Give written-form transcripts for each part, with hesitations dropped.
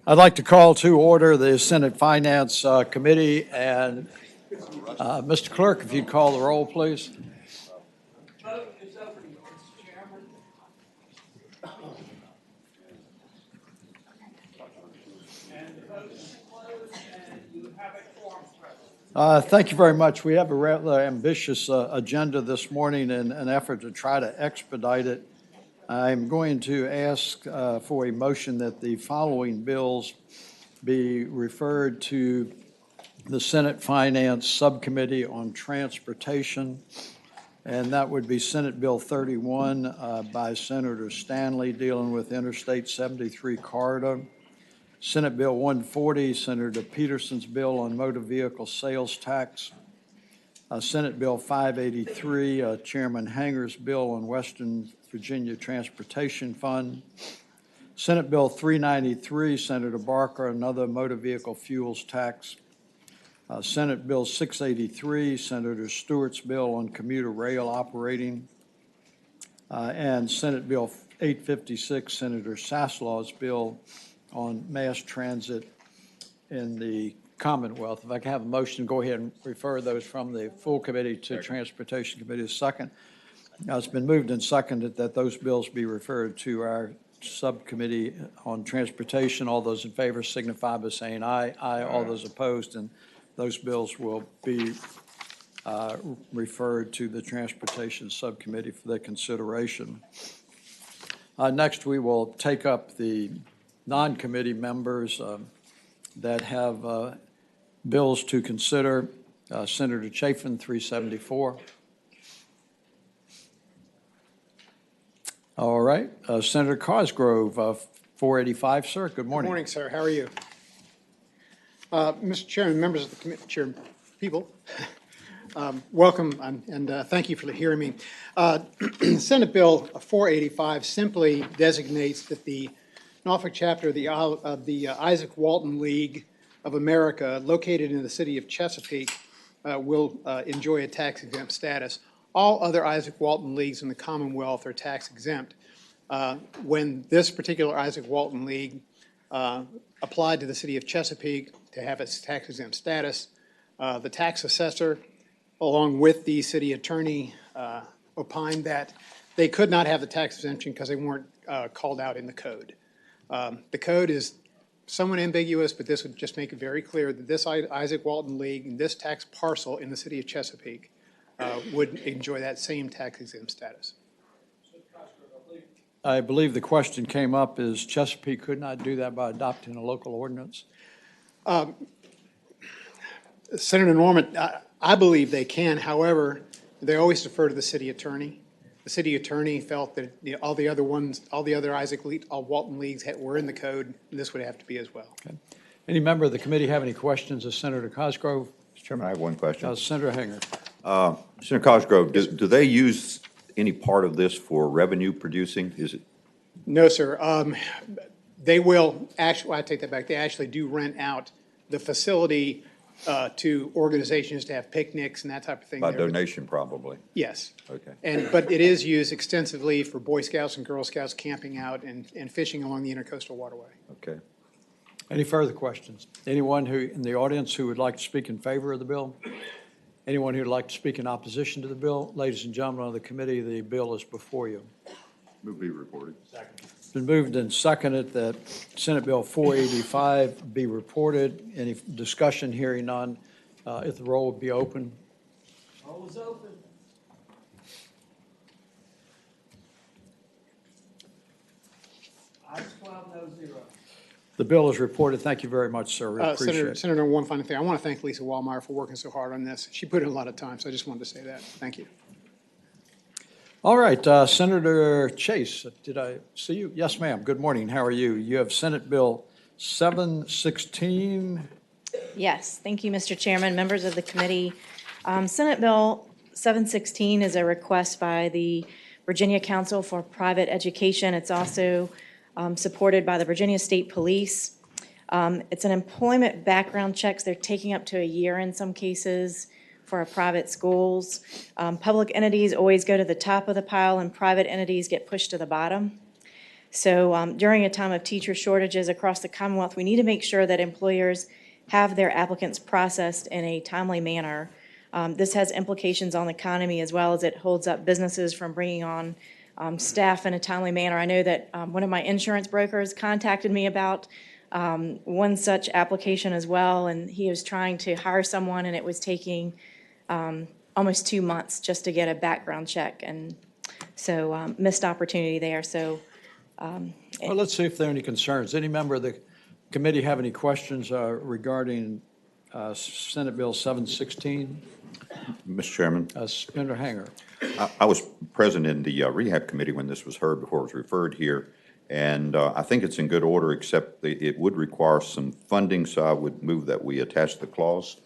I'd like to call to order the Senate Finance Committee, and Mr. Clerk, if you'd call the roll, please. Thank you very much. We have a rather ambitious agenda this morning in an effort to try to expedite it. I'm going to ask for a motion that the following bills be referred to the Senate Finance Subcommittee on Transportation, and that would be Senate Bill 31 by Senator Stanley dealing with Interstate 73 corridor. Senate Bill 140, Senator Peterson's bill on motor vehicle sales tax. Senate Bill 583, Chairman Hanger's bill on Western Virginia Transportation Fund. Senate Bill 393, Senator Barker, another motor vehicle fuels tax. Senate Bill 683, Senator Stewart's bill on commuter rail operating. And Senate Bill 856, Senator Saslaw's bill on mass transit in the Commonwealth. If I can have a motion, go ahead and refer those from the full committee to Transportation Committee. Second. It's been moved and seconded that those bills be referred to our subcommittee on transportation. All those in favor signify by saying aye. Aye. All those opposed, and those bills will be referred to the Transportation Subcommittee for their consideration. Next, we will take up the non-committee members that have bills to consider. Senator Chafin, 374. All right. Senator Cosgrove, 485, sir. Good morning. Good morning, sir. How are you? Mr. Chairman, members of the committee, people, welcome and thank you for hearing me. Senate Bill 485 simply designates that the Norfolk chapter of the Isaac Walton League of America, located in the city of Chesapeake, will enjoy a tax-exempt status. All other Isaac Walton Leagues in the Commonwealth are tax-exempt. When this particular Isaac Walton League applied to the city of Chesapeake to have its tax-exempt status, the tax assessor, along with the city attorney, opined that they could not have the tax exemption because they weren't called out in the code. The code is somewhat ambiguous, but this would just make it very clear that this Isaac Walton League and this tax parcel in the city of Chesapeake would enjoy that same tax-exempt status. I believe the question came up is Chesapeake could not do that by adopting a local ordinance? Senator Norman, I believe they can. However, they always defer to the city attorney. The city attorney felt that all the other Isaac Walton Leagues were in the code, and this would have to be as well. Okay. Any member of the committee have any questions of Senator Cosgrove? Mr. Chairman, I have one question. Senator Hanger. Senator Cosgrove, do they use any part of this for revenue producing? Is it? No, sir. They will actually, I take that back, they actually do rent out the facility to organizations to have picnics and that type of thing. By donation, probably? Yes. Okay. But it is used extensively for Boy Scouts and Girl Scouts camping out and fishing along the Intercoastal Waterway. Okay. Any further questions? Anyone who in the audience who would like to speak in favor of the bill? Anyone who would like to speak in opposition to the bill? Ladies and gentlemen of the committee, the bill is before you. Move be reported. Second. It's been moved and seconded that Senate Bill 485 be reported. Any discussion? Hearing none. If the roll would be open. Roll is open. Ayes 12, no 0. The bill is reported. Thank you very much, sir. We appreciate it. Senator, one final thing. I want to thank Lisa Wallmeyer for working so hard on this. She put in a lot of time, so I just wanted to say that. Thank you. All right, Senator Chase, did I see you? Yes, ma'am. Good morning. How are you? You have Senate Bill 716. Yes, thank you, Mr. Chairman, members of the committee. Senate Bill 716 is a request by the Virginia Council for Private Education. It's also supported by the Virginia State Police. It's an employment background checks. They're taking up to a year in some cases for our private schools. Public entities always go to the top of the pile and private entities get pushed to the bottom. So during a time of teacher shortages across the Commonwealth, we need to make sure that employers have their applicants processed in a timely manner. This has implications on the economy as well as it holds up businesses from bringing on staff in a timely manner. I know that one of my insurance brokers contacted me about one such application as well, and he was trying to hire someone, and it was taking almost 2 months just to get a background check, and so missed opportunity there. So Well, let's see if there are any concerns. Any member of the committee have any questions regarding Senate Bill 716? Mr. Chairman, Senator Hanger. I was present in the rehab committee when this was heard before it was referred here, and I think it's in good order, except it would require some funding, so I would move that we attach the clause.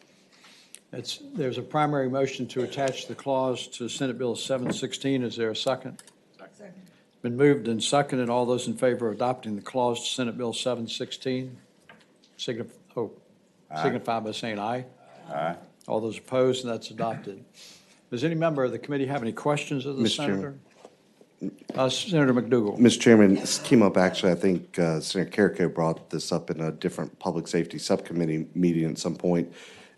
There's a primary motion to attach the clause to Senate Bill 716. Is there a second? Second. Been moved and seconded. All those in favor of adopting the clause to Senate Bill 716, signify by saying aye. Aye. All those opposed, and that's adopted. Does any member of the committee have any questions of the senator? Senator McDougal. Mr. Chairman, this came up actually, I think Senator Carrico brought this up in a different public safety subcommittee meeting at some point.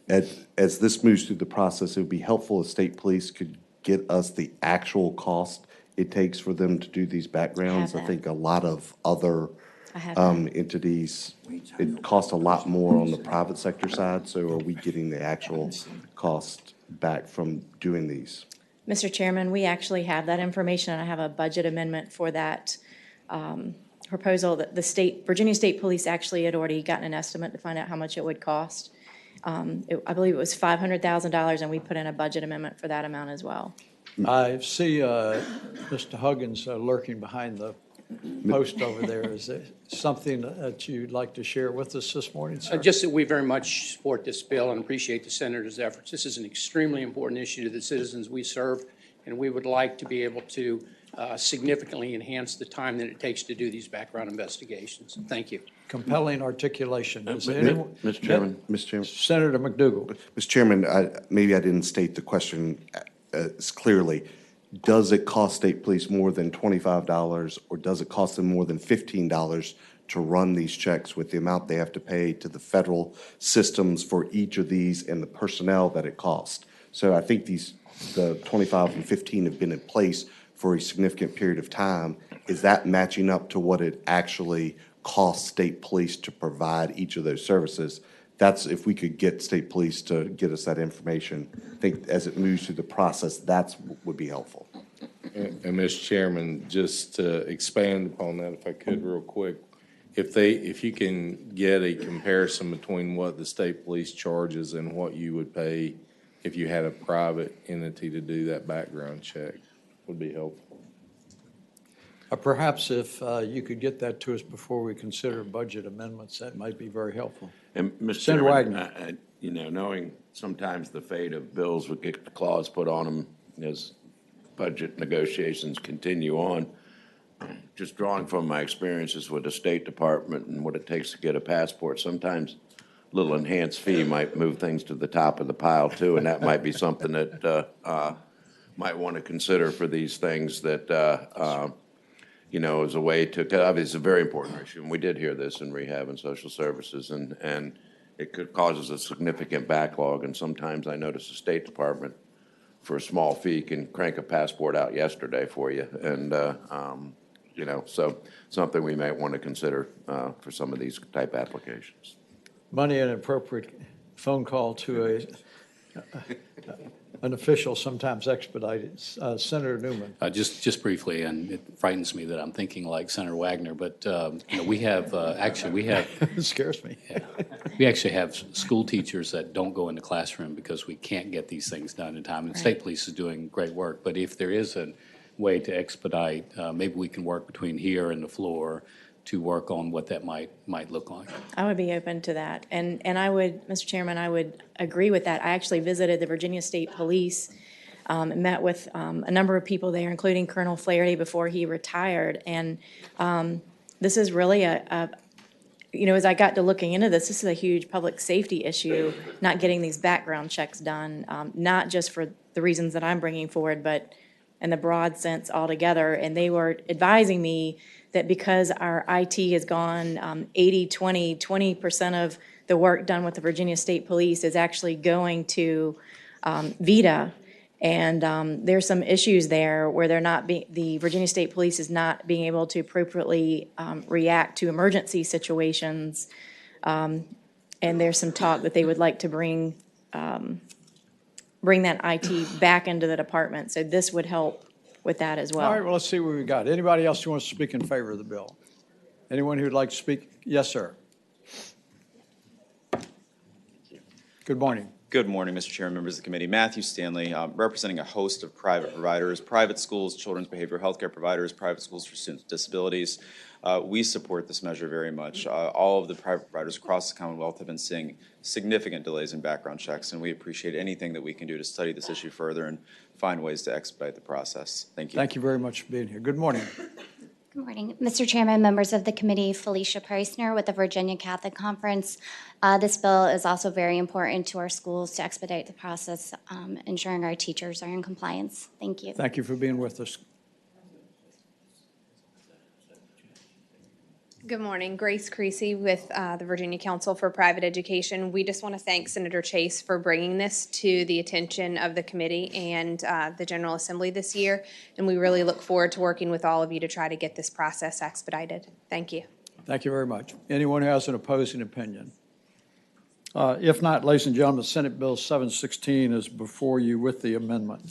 As this moves through the process, it would be helpful if state police could get us the actual cost it takes for them to do these backgrounds. I think a lot of other entities, it costs a lot more on the private sector side. So are we getting the actual cost back from doing these? Mr. Chairman, we actually have that information, and I have a budget amendment for that proposal. That Virginia State Police actually had already gotten an estimate to find out how much it would cost. I believe it was $500,000, and we put in a budget amendment for that amount as well. I see Mr. Huggins lurking behind the post over there. Is there something that you'd like to share with us this morning, sir? Just that we very much support this bill and appreciate the senator's efforts. This is an extremely important issue to the citizens we serve, and we would like to be able to significantly enhance the time that it takes to do these background investigations. Thank you. Compelling articulation. Is there anyone? Mr. Chairman. Mr. Chairman. Senator McDougal. Mr. Chairman, maybe I didn't state the question as clearly. Does it cost state police more than $25, or does it cost them more than $15 to run these checks with the amount they have to pay to the federal systems for each of these and the personnel that it costs? So I think the 25 and 15 have been in place for a significant period of time. Is that matching up to what it actually costs state police to provide each of those services? That's, if we could get state police to get us that information, I think as it moves through the process, that's would be helpful. And Mr. Chairman, just to expand upon that, if I could real quick, if you can get a comparison between what the state police charges and what you would pay if you had a private entity to do that background check, would be helpful. Perhaps if you could get that to us before we consider budget amendments, that might be very helpful. And Mr. Senator Chairman, you know, knowing sometimes the fate of bills would get the clause put on them as budget negotiations continue on, just drawing from my experiences with the State Department and what it takes to get a passport, sometimes a little enhanced fee might move things to the top of the pile too, and that might be something that might want to consider for these things that you know, as a way to, obviously it's a very important issue, and we did hear this in rehab and social services, and it could cause a significant backlog, and sometimes I notice the State Department, for a small fee, can crank a passport out yesterday for you, and, you know, so something we might want to consider for some of these type applications. Money and appropriate phone call to an official, sometimes expedited. Senator Newman. Just briefly, and it frightens me that I'm thinking like Senator Wagner, but you know, we have It scares me. yeah, we actually have school teachers that don't go in the classroom because we can't get these things done in time. And state police is doing great work, but if there is a way to expedite, maybe we can work between here and the floor to work on what that might look like. I would be open to that. And I would, Mr. Chairman, I would agree with that. I actually visited the Virginia State Police and met with a number of people there, including Colonel Flaherty before he retired. And this is really you know, as I got to looking into this is a huge public safety issue, not getting these background checks done, not just for the reasons that I'm bringing forward, but in the broad sense altogether. And they were advising me that because our IT has gone 80-20, 20% of the work done with the Virginia State Police is actually going to VITA. And there's some issues there where the Virginia State Police is not being able to appropriately react to emergency situations. And there's some talk that they would like to bring that IT back into the department. So this would help with that as well. All right, well, let's see what we got. Anybody else who wants to speak in favor of the bill? Anyone who'd like to speak? Yes, sir. Good morning. Good morning, Mr. Chair and members of the committee. Matthew Stanley, representing a host of private providers, private schools, children's behavioral health care providers, private schools for students with disabilities. We support this measure very much. All of the private providers across the Commonwealth have been seeing significant delays in background checks, and we appreciate anything that we can do to study this issue further and find ways to expedite the process. Thank you. Thank you very much for being here. Good morning. Good morning, Mr. Chairman, members of the committee. Felicia Preisner with the Virginia Catholic Conference. This bill is also very important to our schools to expedite the process, ensuring our teachers are in compliance. Thank you. Thank you for being with us. Good morning. Grace Creasy with the Virginia Council for Private Education. We just want to thank Senator Chase for bringing this to the attention of the committee and the General Assembly this year. And we really look forward to working with all of you to try to get this process expedited. Thank you. Thank you very much. Anyone who has an opposing opinion? If not, ladies and gentlemen, Senate Bill 716 is before you with the amendment.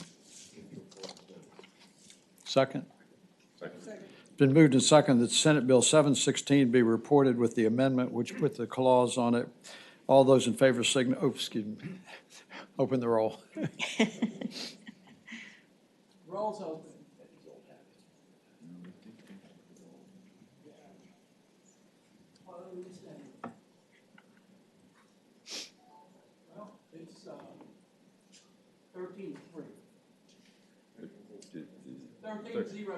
Second? It's been moved and seconded that Senate Bill 716 be reported with the amendment which put the clause on it. All those in favor signify, open the roll. Roll's open. Well, it's 13-3. 13-0-3.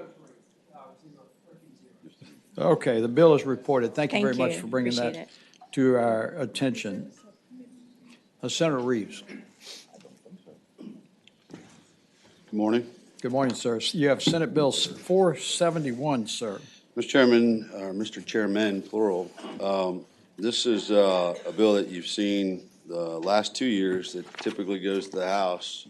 Okay, the bill is reported. Thank you very much for bringing that to our attention. Senator Reeves. Good morning. Good morning, sir. You have Senate Bill 471, sir. Mr. Chairman, or Mr. Chairman, plural, this is a bill that you've seen the last 2 years that typically goes to the House,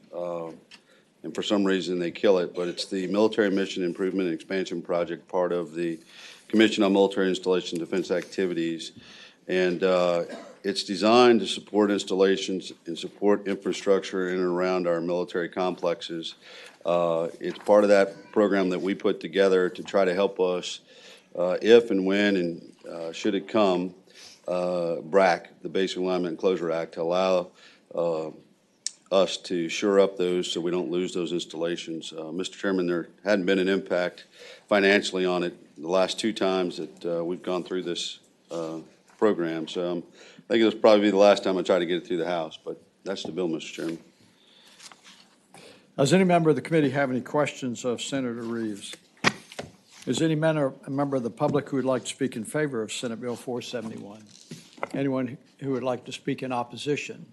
and for some reason they kill it, but it's the Military Mission Improvement and Expansion Project, part of the Commission on Military Installation Defense Activities. And it's designed to support installations and support infrastructure in and around our military complexes. It's part of that program that we put together to try to help us, if and when and should it come, BRAC, the Basic Alignment and Closure Act, to allow us to shore up those so we don't lose those installations. Mr. Chairman, there hadn't been an impact financially on it the last 2 times that we've gone through this program. So I think it'll probably be the last time I try to get it through the House, but that's the bill, Mr. Chairman. Does any member of the committee have any questions of Senator Reeves? Is any member of the public who would like to speak in favor of Senate Bill 471? Anyone who would like to speak in opposition?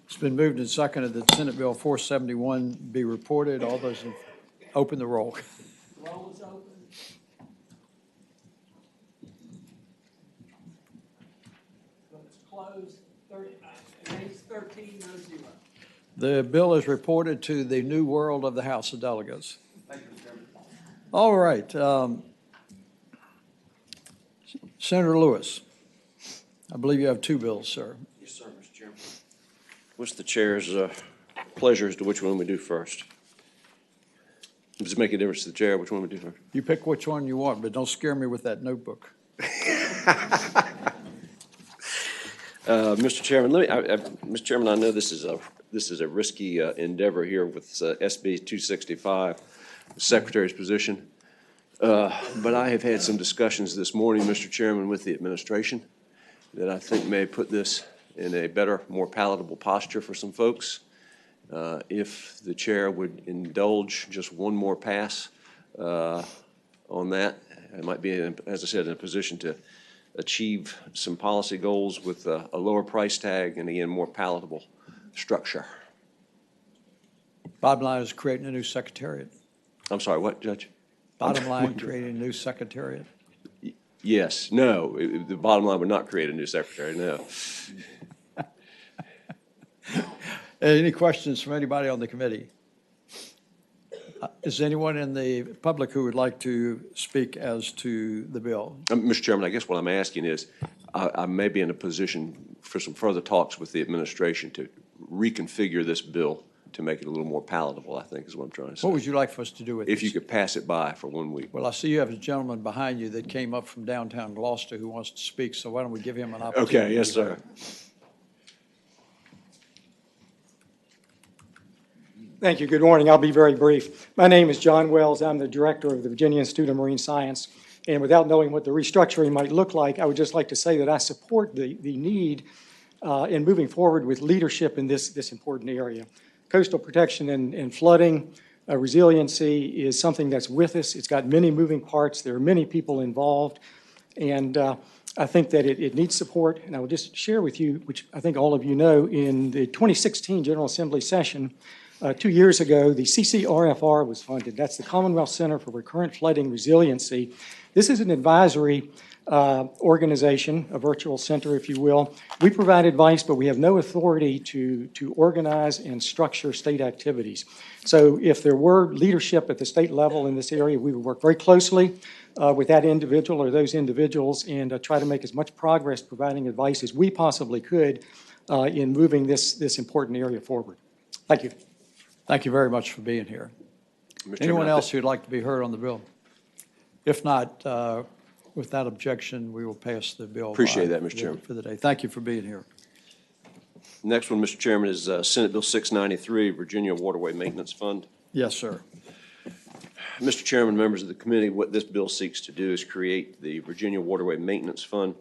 It's been moved and seconded that Senate Bill 471 be reported. All those in, open the roll. Roll is open. It's closed. 13, no 0. The bill is reported to the new world of the House of Delegates. Thank you, Mr. Chairman. All right. Senator Lewis, I believe you have 2 bills, sir. Yes, sir, Mr. Chairman. What's the chair's pleasure as to which one we do first? Does it make a difference to the chair which one we do first? You pick which one you want, but don't scare me with that notebook. Mr. Chairman, Mr. Chairman, I know this is a risky endeavor here with SB 265, the Secretary's position. But I have had some discussions this morning, Mr. Chairman, with the administration that I think may put this in a better, more palatable posture for some folks. If the chair would indulge just one more pass on that, I might be, as I said, in a position to achieve some policy goals with a lower price tag and, again, more palatable structure. Bottom line is creating a new secretariat. I'm sorry, what, Judge? Bottom line, creating a new secretariat. Yes, no, the bottom line would not create a new secretary, no. Any questions from anybody on the committee? Is anyone in the public who would like to speak as to the bill? Mr. Chairman, I guess what I'm asking is, I may be in a position for some further talks with the administration to reconfigure this bill to make it a little more palatable, I think is what I'm trying to say. What would you like for us to do with this? If you could pass it by for 1 week. Well, I see you have a gentleman behind you that came up from downtown Gloucester who wants to speak, so why don't we give him an opportunity? Okay, yes, sir. Thank you. Good morning. I'll be very brief. My name is John Wells. I'm the director of the Virginia Institute of Marine Science. And without knowing what the restructuring might look like, I would just like to say that I support the need in moving forward with leadership in this important area. Coastal protection and flooding resiliency is something that's with us. It's got many moving parts. There are many people involved. And I think that it needs support. And I will just share with you, which I think all of you know, in the 2016 General Assembly session, 2 years ago, the CCRFR was funded. That's the Commonwealth Center for Recurrent Flooding Resiliency. This is an advisory organization, a virtual center, if you will. We provide advice, but we have no authority to organize and structure state activities. So if there were leadership at the state level in this area, we would work very closely with that individual or those individuals and try to make as much progress providing advice as we possibly could in moving this important area forward. Thank you. Thank you very much for being here. Anyone else who'd like to be heard on the bill? If not, with that objection, we will pass the bill. Appreciate that, Mr. Chairman. For the day. Thank you for being here. Next one, Mr. Chairman, is Senate Bill 693, Virginia Waterway Maintenance Fund. Yes, sir. Mr. Chairman, members of the committee, what this bill seeks to do is create the Virginia Waterway Maintenance Fund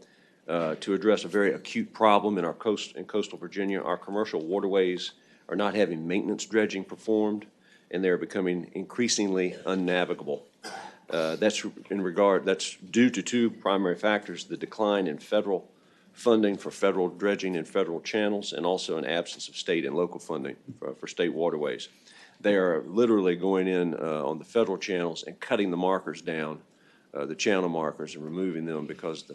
to address a very acute problem in coastal Virginia. Our commercial waterways are not having maintenance dredging performed, and they're becoming increasingly unnavigable. That's due to two primary factors: the decline in federal funding for federal dredging and federal channels, and also an absence of state and local funding for state waterways. They are literally going in on the federal channels and cutting the markers down, the channel markers, and removing them because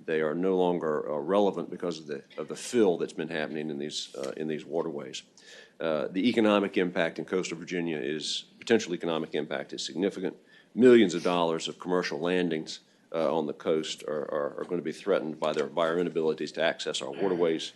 they are no longer relevant because of the fill that's been happening in these waterways. The economic impact in coastal Virginia potential economic impact is significant. Millions of dollars of commercial landings on the coast are going to be threatened by our inabilities to access our waterways.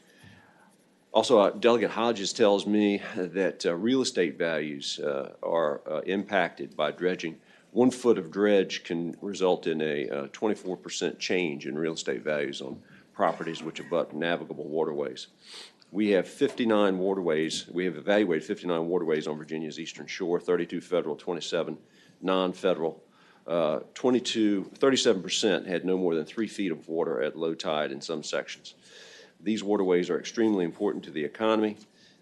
Also, Delegate Hodges tells me that real estate values are impacted by dredging. 1 foot of dredge can result in a 24% change in real estate values on properties which abut navigable waterways. We have 59 waterways. We have evaluated 59 waterways on Virginia's eastern shore, 32 federal, 27 non-federal. 37% had no more than 3 feet of water at low tide in some sections. These waterways are extremely important to the economy.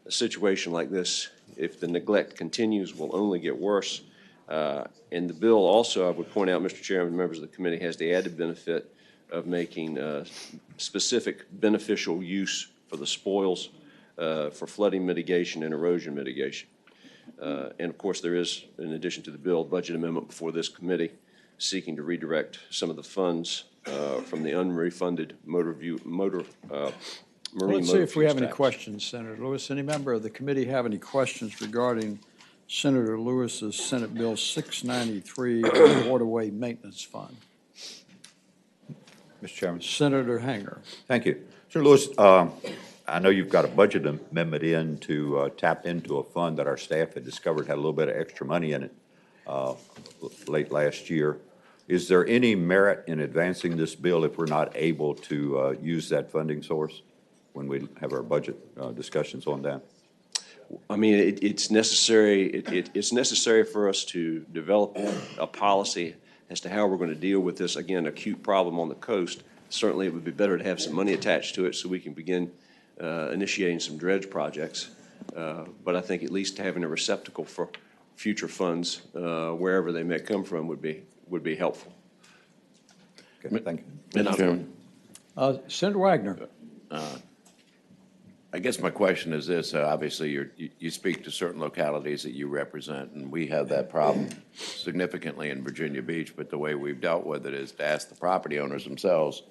A situation like this, if the neglect continues, will only get worse. And the bill also, I would point out, Mr. Chairman, members of the committee, has the added benefit of making specific beneficial use for the spoils for flooding mitigation and erosion mitigation. And of course, there is, in addition to the bill, budget amendment before this committee seeking to redirect some of the funds from the unrefunded marine motor Let's see if we have any tax. questions, Senator Lewis. Any member of the committee have any questions regarding Senator Lewis's Senate Bill 693, Waterway Maintenance Fund? Mr. Chairman. Senator Hanger. Thank you. Senator Lewis, I know you've got a budget amendment in to tap into a fund that our staff had discovered had a little bit of extra money in it late last year. Is there any merit in advancing this bill if we're not able to use that funding source when we have our budget discussions on that? I mean, it's necessary. It's necessary for us to develop a policy as to how we're going to deal with this, again, acute problem on the coast. Certainly, it would be better to have some money attached to it so we can begin initiating some dredge projects. But I think at least having a receptacle for future funds, wherever they may come from, would be helpful. Okay, thank you. Mr. Chairman. Senator Wagner. I guess my question is this, obviously, you speak to certain localities that you represent, and we have that problem significantly in Virginia Beach, but the way we've dealt with it is to ask the property owners themselves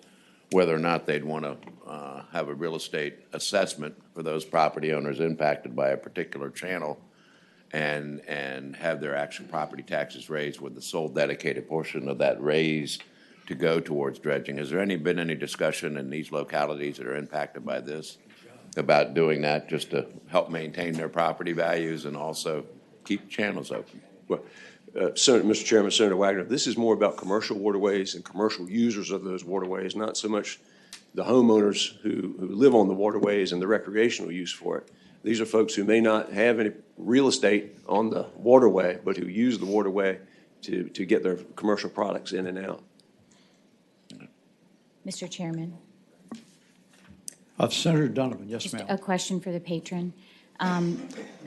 whether or not they'd want to have a real estate assessment for those property owners impacted by a particular channel and have their actual property taxes raised with the sole dedicated portion of that raise to go towards dredging. Has there been any discussion in these localities that are impacted by this about doing that just to help maintain their property values and also keep channels open? Well, Mr. Chairman, Senator Wagner, this is more about commercial waterways and commercial users of those waterways, not so much the homeowners who live on the waterways and the recreational use for it. These are folks who may not have any real estate on the waterway, but who use the waterway to get their commercial products in and out. Mr. Chairman. Senator Donovan, yes, Just ma'am. a question for the patron. I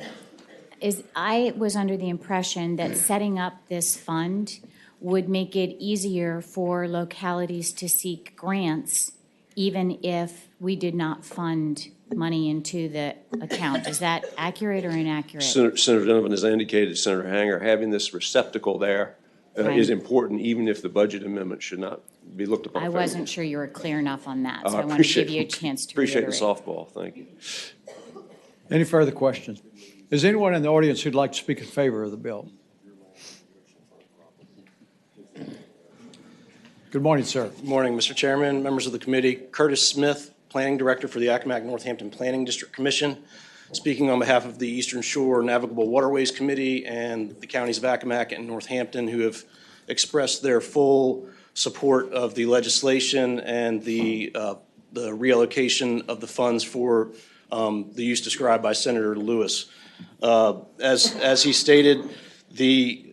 was under the impression that setting up this fund would make it easier for localities to seek grants even if we did not fund money into the account. Is that accurate or inaccurate? Senator Donovan, as I indicated to Senator Hanger, having this receptacle there Right. is important, even if the budget amendment should not be looked upon. I favorably. wasn't sure you were clear enough on that, so I want to appreciate- give you a chance to Appreciate the reiterate. softball, thank you. Any further questions? Is anyone in the audience who'd like to speak in favor of the bill? Good morning, sir. Good morning, Mr. Chairman, members of the committee. Curtis Smith, Planning Director for the Accomack Northampton Planning District Commission, speaking on behalf of the Eastern Shore Navigable Waterways Committee and the counties of Accomack and Northampton, who have expressed their full support of the legislation and the reallocation of the funds for the use described by Senator Lewis. As he stated, the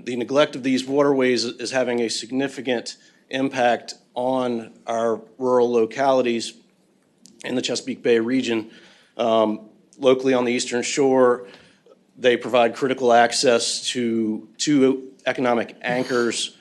neglect of these waterways is having a significant impact on our rural localities in the Chesapeake Bay region. Locally on the Eastern Shore, they provide critical access to two economic anchors,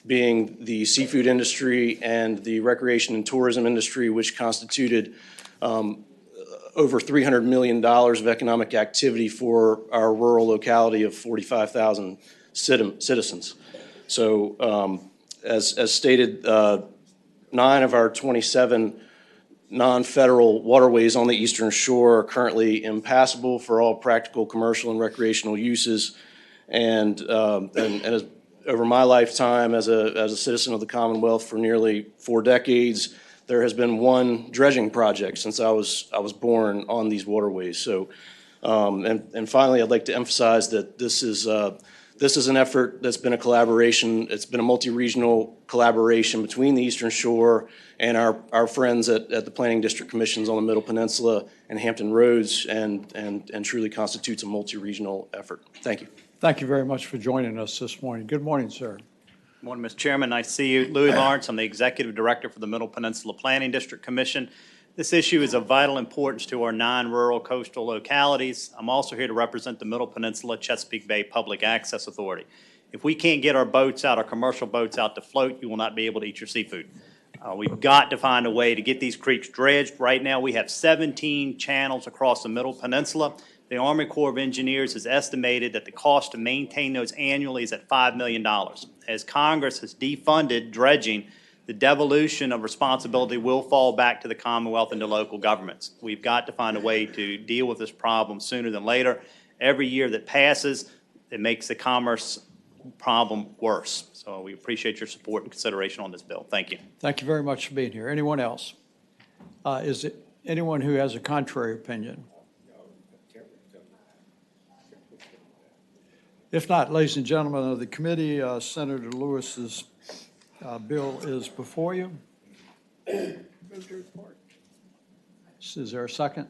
being the seafood industry and the recreation and tourism industry, which constituted over $300 million of economic activity for our rural locality of 45,000 citizens. So as stated, 9 of our 27 non-federal waterways on the Eastern Shore are currently impassable for all practical commercial and recreational uses. And as, over my lifetime as a citizen of the Commonwealth for nearly 4 decades, there has been one dredging project since I was born on these waterways. So, and finally, I'd like to emphasize that this is an effort that's been a collaboration. It's been a multi-regional collaboration between the Eastern Shore and our friends at the Planning District Commissions on the Middle Peninsula and Hampton Roads, and truly constitutes a multi-regional effort. Thank you. Thank you very much for joining us this morning. Good morning, sir. Good morning, Mr. Chairman. Nice to see you. Louis Lawrence, I'm the Executive Director for the Middle Peninsula Planning District Commission. This issue is of vital importance to our 9 rural coastal localities. I'm also here to represent the Middle Peninsula Chesapeake Bay Public Access Authority. If we can't get our boats out, our commercial boats out to float, you will not be able to eat your seafood. We've got to find a way to get these creeks dredged. Right now, we have 17 channels across the Middle Peninsula. The Army Corps of Engineers has estimated that the cost to maintain those annually is at $5 million. As Congress has defunded dredging, the devolution of responsibility will fall back to the Commonwealth and to local governments. We've got to find a way to deal with this problem sooner than later. Every year that passes, it makes the commerce problem worse. So we appreciate your support and consideration on this bill. Thank you. Thank you very much for being here. Anyone else? Is it anyone who has a contrary opinion? If not, ladies and gentlemen of the committee, Senator Lewis's bill is before you. Is there a second?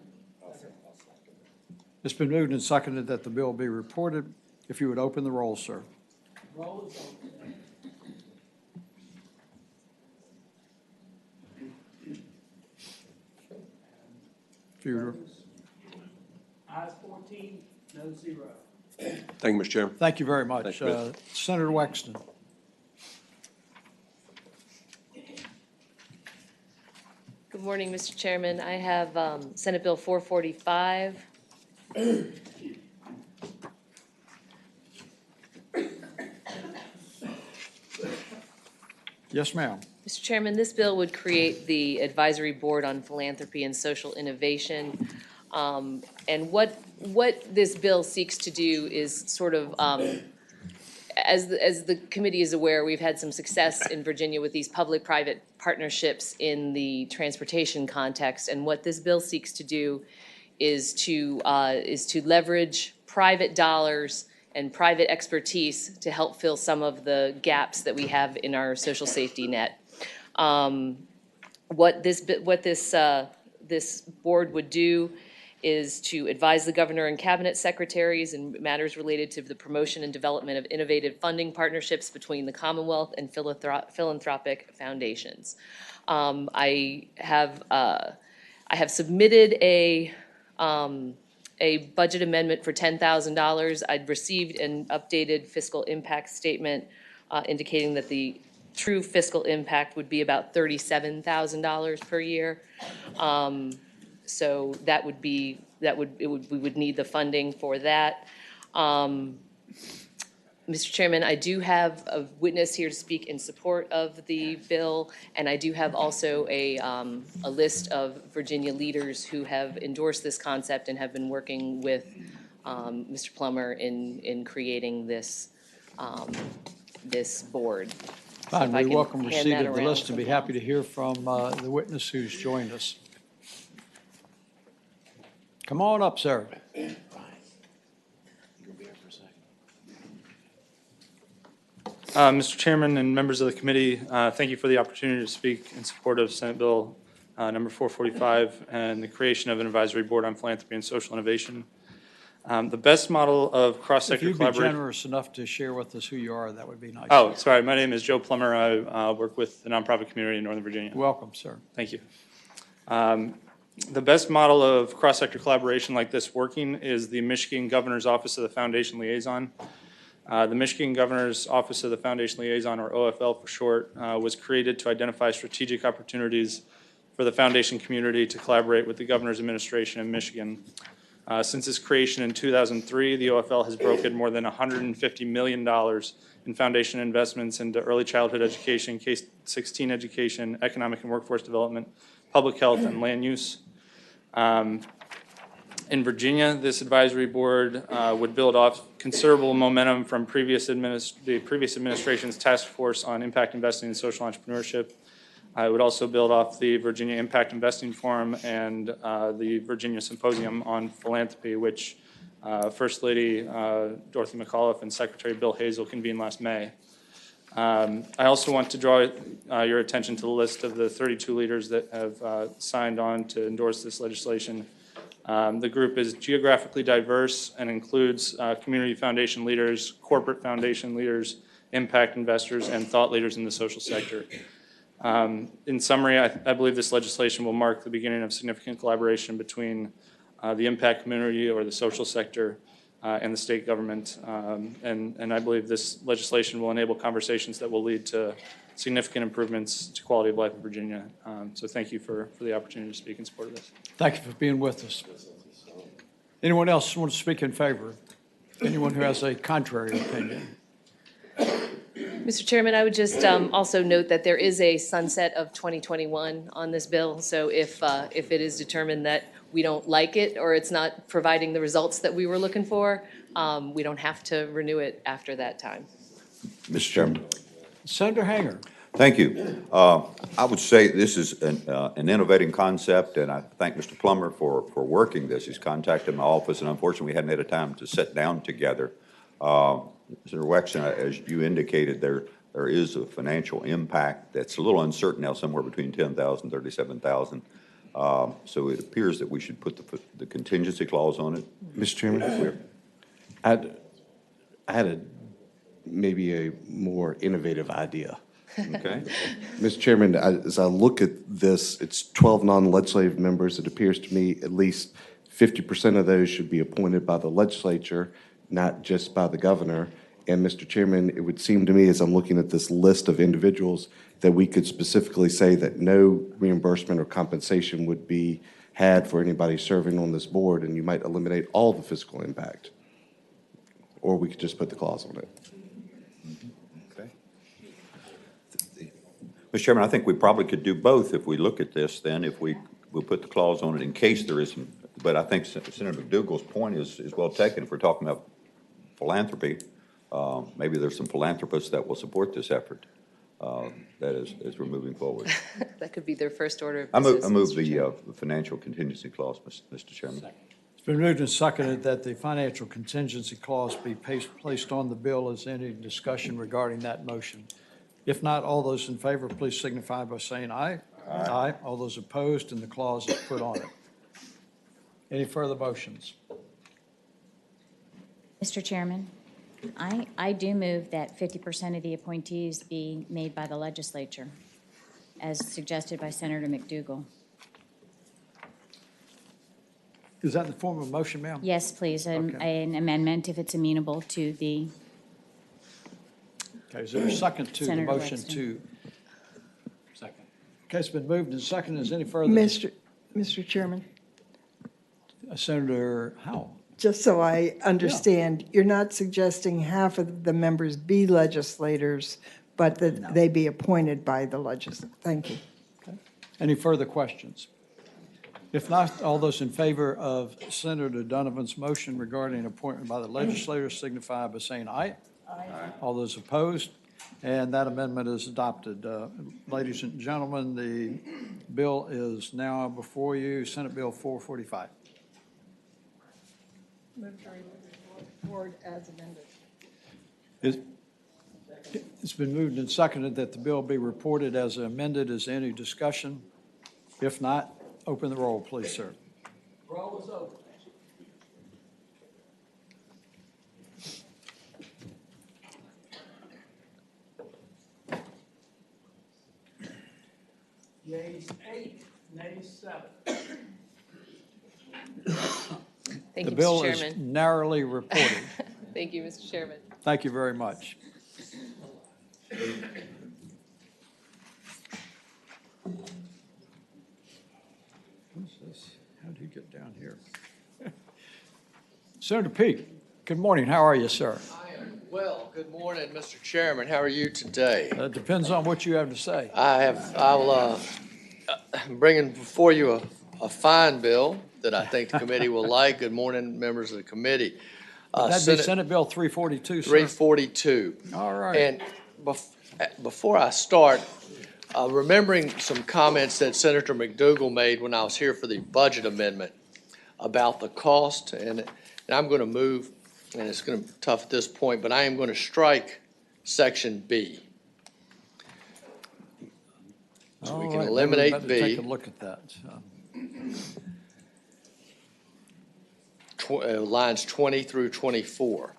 It's been moved and seconded that the bill be reported. If you would open the roll, sir. Roll is open. Ayes 14, no 0. Thank you, Mr. Chairman. Thank you very much. Thank you, Senator Wexton. Good Good morning, Mr. Chairman. I have Senate Bill 445. Yes, ma'am. Mr. Chairman, this bill would create the Advisory Board on Philanthropy and Social Innovation. And what this bill seeks to do is sort of, as the committee is aware, we've had some success in Virginia with these public-private partnerships in the transportation context. And what this bill seeks to do is to leverage private dollars and private expertise to help fill some of the gaps that we have in our social safety net. What this board would do is to advise the governor and cabinet secretaries in matters related to the promotion and development of innovative funding partnerships between the Commonwealth and philanthropic foundations. I have submitted a budget amendment for $10,000. I'd received an updated fiscal impact statement indicating that the true fiscal impact would be about $37,000 per year. So that would be, we would need the funding for that. Mr. Chairman, I do have a witness here to speak in support of the bill, and I do have also a list of Virginia leaders who have endorsed this concept and have been working with Mr. Plummer in creating this board. Fine, we welcome hand receipt that of the around list and be happy to hear from the witness who's joined us. Come on up, sir. Mr. Chairman and members of the committee, thank you for the opportunity to speak in support of Senate Bill number 445 and the creation of an advisory board on philanthropy and social innovation. The best model of cross-sector If you'd be collaboration. generous enough to share with us who you are, that would be nice. Oh, sorry. My name is Joe Plummer. I work with the nonprofit community in Northern Virginia. Welcome, sir. Thank you. The best model of cross-sector collaboration like this working is the Michigan Governor's Office of the Foundation Liaison. The Michigan Governor's Office of the Foundation Liaison, or OFL for short, was created to identify strategic opportunities for the foundation community to collaborate with the governor's administration in Michigan. Since its creation in 2003, the OFL has brokered more than $150 million in foundation investments into early childhood education, K-16 education, economic and workforce development, public health, and land use. In Virginia, this advisory board would build off considerable momentum from the previous administration's task force on impact investing and social entrepreneurship. I would also build off the Virginia Impact Investing Forum and the Virginia Symposium on Philanthropy, which First Lady Dorothy McAuliffe and Secretary Bill Hazel convened last May. I also want to draw your attention to the list of the 32 leaders that have signed on to endorse this legislation. The group is geographically diverse and includes community foundation leaders, corporate foundation leaders, impact investors, and thought leaders in the social sector. In summary, I believe this legislation will mark the beginning of significant collaboration between the impact community or the social sector and the state government. And I believe this legislation will enable conversations that will lead to significant improvements to quality of life in Virginia. So thank you for the opportunity to speak in support of this. Thank you for being with us. Anyone else want to speak in favor? Anyone who has a contrary opinion? Mr. Chairman, I would just also note that there is a sunset of 2021 on this bill. So if it is determined that we don't like it or it's not providing the results that we were looking for, we don't have to renew it after that time. Mr. Chairman. Senator Hanger. Thank you. I would say this is an innovating concept, and I thank Mr. Plummer for working this. He's contacted my office, and unfortunately, we hadn't had a time to sit down together. Senator Wexton, as you indicated, there is a financial impact that's a little uncertain now, somewhere between $10,000 and $37,000. So it appears that we should put the contingency clause on it. Mr. Chairman, I had maybe a more innovative idea. Okay. Mr. Chairman, as I look at this, it's 12 non-legislative members. It appears to me at least 50% of those should be appointed by the legislature, not just by the governor. And Mr. Chairman, it would seem to me, as I'm looking at this list of individuals, that we could specifically say that no reimbursement or compensation would be had for anybody serving on this board, and you might eliminate all the fiscal impact. Or we could just put the clause on it. Okay. Mr. Chairman, I think we probably could do both if we look at this then, if we'll put the clause on it in case there is some, but I think Senator McDougal's point is well taken. If we're talking about philanthropy, maybe there's some philanthropists that will support this effort that as we're moving forward. That could be their first order of I business. move the financial contingency clause, Mr. Chairman. It's been moved and seconded that the financial contingency clause be placed on the bill. Is any discussion regarding that motion? If not, all those in favor, please signify by saying aye. Aye. All those opposed, and the clause is put on it. Any further motions? Mr. Chairman, I do move that 50% of the appointees be made by the legislature, as suggested by Senator McDougal. Is that in the form of a motion, ma'am? Yes, please, Okay. an amendment if it's amenable to the Okay, is there a second to the Senator motion Wexton. to? Second. Okay, it's been moved and seconded. Is any further? Mr. Chairman, Senator Howell. just so I understand, you're not suggesting half of the members be legislators, but that they be appointed by the legislature. Thank you. Any further questions? If not, all those in favor of Senator Donovan's motion regarding appointment by the legislature signify by saying aye. Aye. All those opposed, and that amendment is adopted. Ladies and gentlemen, the bill is now before you, Senate Bill 445. Board as amended. It's been moved and seconded that the bill be reported as amended. Is there any discussion? If not, open the roll, please, sir. Roll is open. Yeas 8, nays 7. Thank The you, bill Mr. is Chairman. narrowly reported. Thank you, Mr. Chairman. Thank you very much. What's this? How did he get down here? Senator Peake, good morning. How are you, sir? I am well. Good morning, Mr. Chairman. How are you today? It depends on what you have to say. I'm bringing before you a fine bill that I think the committee will like. Good morning, members of the committee. That'd be Senate Bill 342, sir. 342. All right. And before I start, remembering some comments that Senator McDougal made when I was here for the budget amendment about the cost, and I'm going to move, and it's going to be tough at this point, but I am going to strike Section B. So we can eliminate B. Take a look at that. Lines 20 through 24.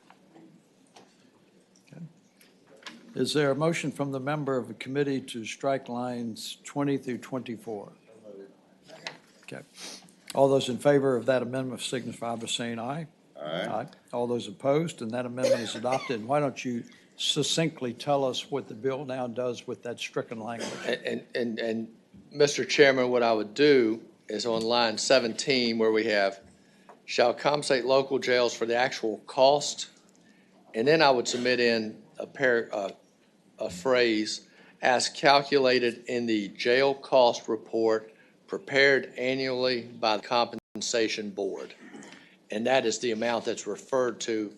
Is there a motion from the member of the committee to strike lines 20 through 24? Okay. All those in favor of that amendment signify by saying aye. Aye. All those opposed, and that amendment is adopted. And why don't you succinctly tell us what the bill now does with that stricken language? And Mr. Chairman, what I would do is on line 17 where we have shall compensate local jails for the actual cost, and then I would submit in a phrase as calculated in the jail cost report prepared annually by the compensation board. And that is the amount that's referred to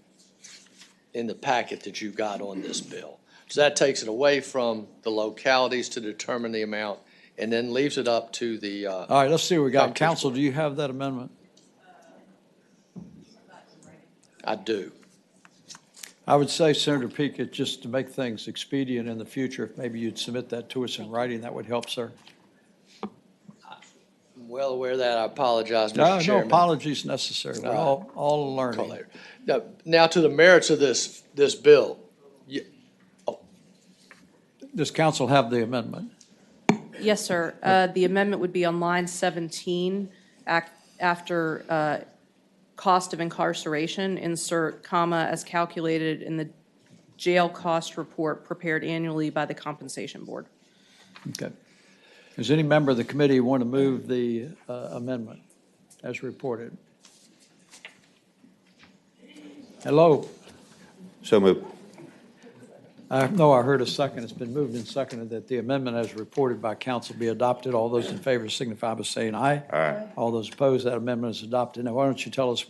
in the packet that you got on this bill. So that takes it away from the localities to determine the amount and then leaves it up to the. All right, let's see what we got. Council, do you have that amendment? I do. I would say, Senator Peake, just to make things expedient in the future, if maybe you'd submit that to us in writing, that would help, sir. I'm well aware of that. I apologize, Mr. Chairman. No apologies necessary. We're all learning. Now to the merits of this bill. Does council have the amendment? Yes, sir. The amendment would be on line 17, after cost of incarceration, insert comma as calculated in the jail cost report prepared annually by the Compensation Board. Okay. Does any member of the committee want to move the amendment as reported? Hello? So moved. No, I heard a second. It's been moved and seconded that the amendment as reported by council be adopted. All those in favor signify by saying aye. Aye. All those opposed, that amendment is adopted. Now, why don't you tell us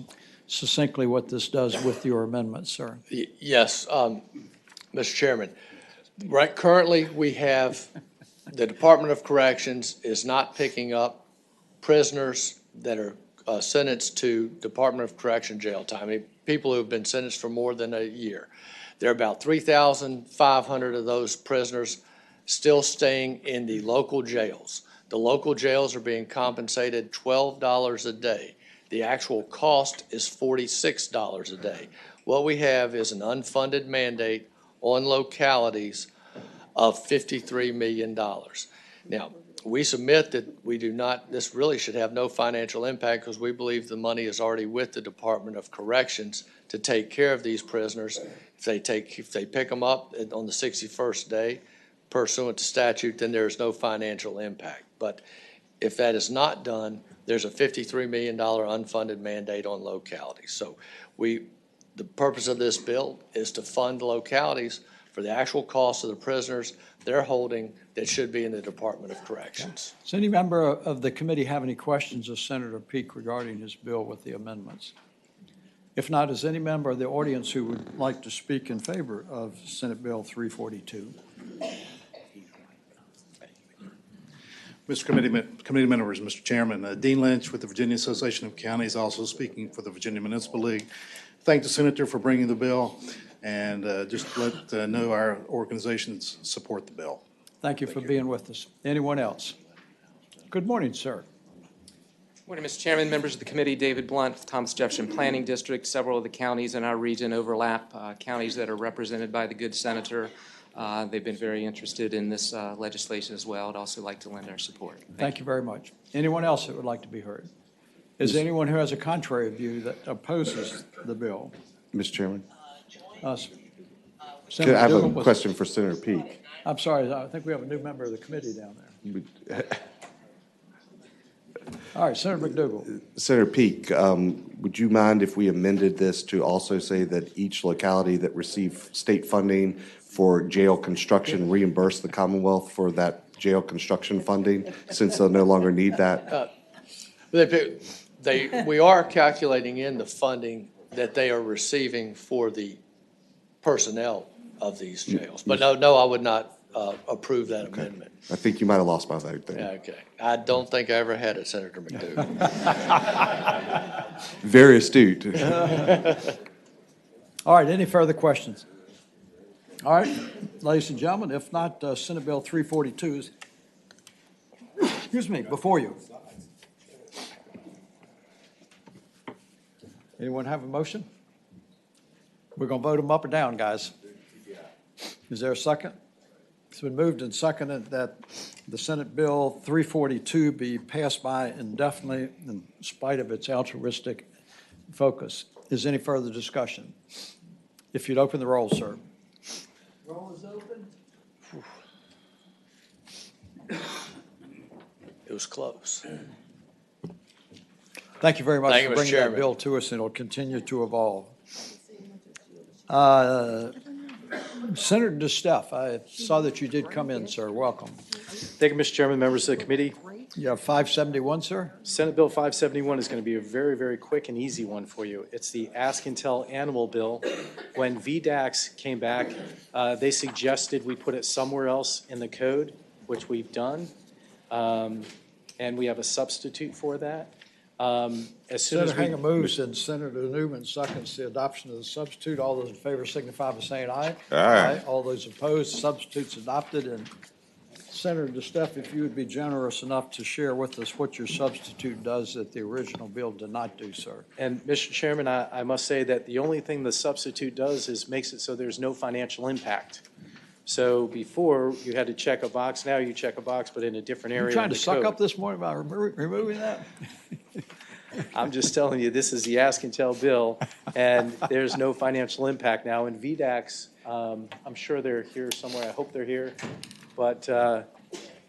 succinctly what this does with your amendment, sir? Yes, Mr. Chairman. Right, currently, we have, the Department of Corrections is not picking up prisoners that are sentenced to Department of Correction jail time, I mean, people who have been sentenced for more than a year. There are about 3,500 of those prisoners still staying in the local jails. The local jails are being compensated $12 a day. The actual cost is $46 a day. What we have is an unfunded mandate on localities of $53 million. Now, we submit that we do not, this really should have no financial impact because we believe the money is already with the Department of Corrections to take care of these prisoners. If they pick them up on the 61st day pursuant to statute, then there is no financial impact. But if that is not done, there's a $53 million unfunded mandate on localities. So the purpose of this bill is to fund localities for the actual cost of the prisoners they're holding that should be in the Department of Corrections. Does any member of the committee have any questions of Senator Peake regarding his bill with the amendments? If not, is any member of the audience who would like to speak in favor of Senate Bill 342? Mr. Committee members, Mr. Chairman, Dean Lynch with the Virginia Association of Counties, also speaking for the Virginia Municipal League. Thank the senator for bringing the bill, and just let know our organizations support the bill. Thank you for being with us. Anyone else? Good morning, sir. Morning, Mr. Chairman, members of the committee. David Blunt, Thomas Jefferson Planning District. Several of the counties in our region overlap, counties that are represented by the good senator. They've been very interested in this legislation as well. I'd also like to lend our support. Thank you very much. Anyone else that would like to be heard? Is there anyone who has a contrary view that opposes the bill? Mr. Chairman? Uh, I have a question for Senator Peake. I'm sorry, I think we have a new member of the committee down there. All right, Senator McDougal. Senator Peake, would you mind if we amended this to also say that each locality that received state funding for jail construction reimburse the Commonwealth for that jail construction funding, since they'll no longer need that? We are calculating in the funding that they are receiving for the personnel of these jails. But no, I would not approve that amendment. I think you might have lost my vote there. Okay. I don't think I ever had it, Senator McDougal. Very astute. All right, any further questions? All right, ladies and gentlemen, if not, Senate Bill 342 is, excuse me, before you. Anyone have a motion? We're going to vote them up or down, guys. Is there a second? It's been moved and seconded that the Senate Bill 342 be passed by indefinitely in spite of its altruistic focus. Is any further discussion? If you'd open the roll, sir. Roll is open. It was close. Thank you very much Thank for you, Mr. bringing that Chairman. bill to us, and it'll continue to evolve. Senator DeSteff, I saw that you did come in, sir. Welcome. Thank you, Mr. Chairman, members of the committee. You have 571, sir? Senate Bill 571 is going to be a very, very quick and easy one for you. It's the Ask and Tell Animal Bill. When VDAX came back, they suggested we put it somewhere else in the code, which we've done, and we have a substitute for that. As soon as Senator Hanger moves and Senator Newman seconds the adoption of the substitute. All those in favor signify by saying aye. Aye. All those opposed, substitute's adopted. And Senator DeSteff, if you would be generous enough to share with us what your substitute does that the original bill did not do, sir. And Mr. Chairman, I must say that the only thing the substitute does is makes it so there's no financial impact. So before, you had to check a box. Now you check a box, but in a different area. You trying to of the suck code. up this morning by removing that? I'm just telling you, this is the ask and tell bill, and there's no financial impact now. And VDAX, I'm sure they're here somewhere. I hope they're here. But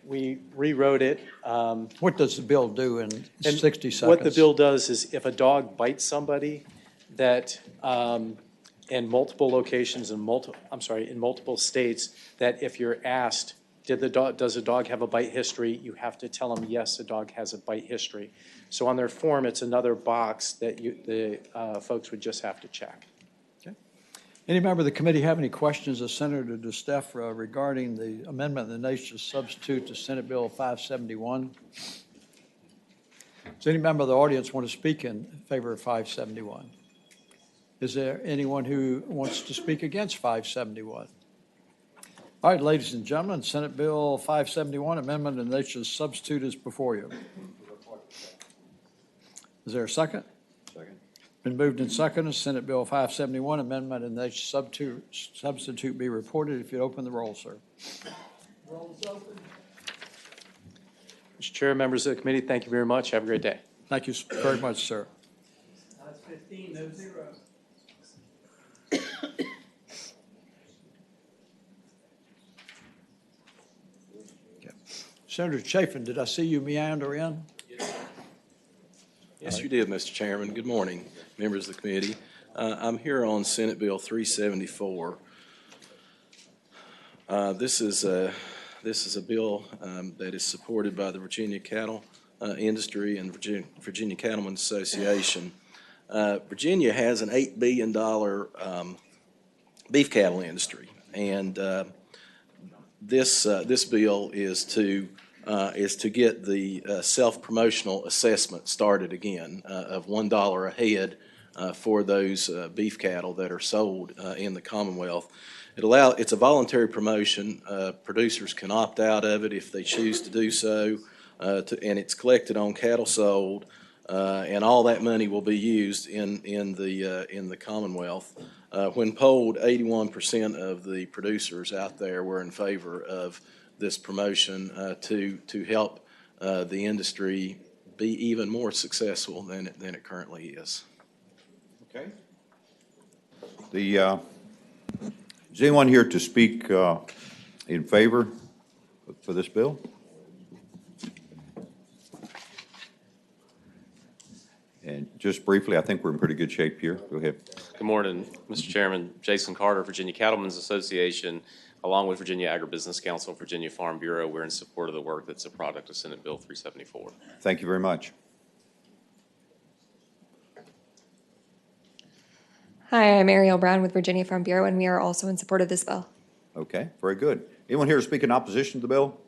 we rewrote it. What does the bill do in 60 seconds? What the bill does is if a dog bites somebody that, in multiple locations, in multiple states, that if you're asked, does the dog have a bite history, you have to tell them, yes, the dog has a bite history. So on their form, it's another box that the folks would just have to check. Okay. Any member of the committee have any questions of Senator DeStefra regarding the amendment of the nature substitute to Senate Bill 571? Does any member of the audience want to speak in favor of 571? Is there anyone who wants to speak against 571? All right, ladies and gentlemen, Senate Bill 571, amendment of the nature substitute is before you. Is there a second? Second. Been moved and seconded. Senate Bill 571, amendment of the nature substitute be reported. If you'd open the roll, sir. Roll is open. Mr. Chair, members of the committee, thank you very much. Have a great day. Thank you very much, sir. That's 15, no zero. Senator Chafin, did I see you meander in? Yes, you did, Mr. Chairman. Good morning, members of the committee. I'm here on Senate Bill 374. This is a bill that is supported by the Virginia cattle industry and Virginia Cattlemen's Association. Virginia has an $8 billion beef cattle industry, and this bill is to get the self-promotional assessment started again of $1 a head for those beef cattle that are sold in the Commonwealth. It's a voluntary promotion. Producers can opt out of it if they choose to do so, and it's collected on cattle sold, and all that money will be used in the Commonwealth. When polled, 81% of the producers out there were in favor of this promotion to help the industry be even more successful than it currently is. Okay. Is anyone here to speak in favor for this bill? And just briefly, I think we're in pretty good shape here. Go ahead. Good morning, Mr. Chairman. Jason Carter, Virginia Cattlemen's Association, along with Virginia Agribusiness Council, Virginia Farm Bureau, we're in support of the work that's a product of Senate Bill 374. Thank you very much. Hi, I'm Ariel Brown with Virginia Farm Bureau, and we are also in support of this bill. Okay, very good. Anyone here to speak in opposition to the bill?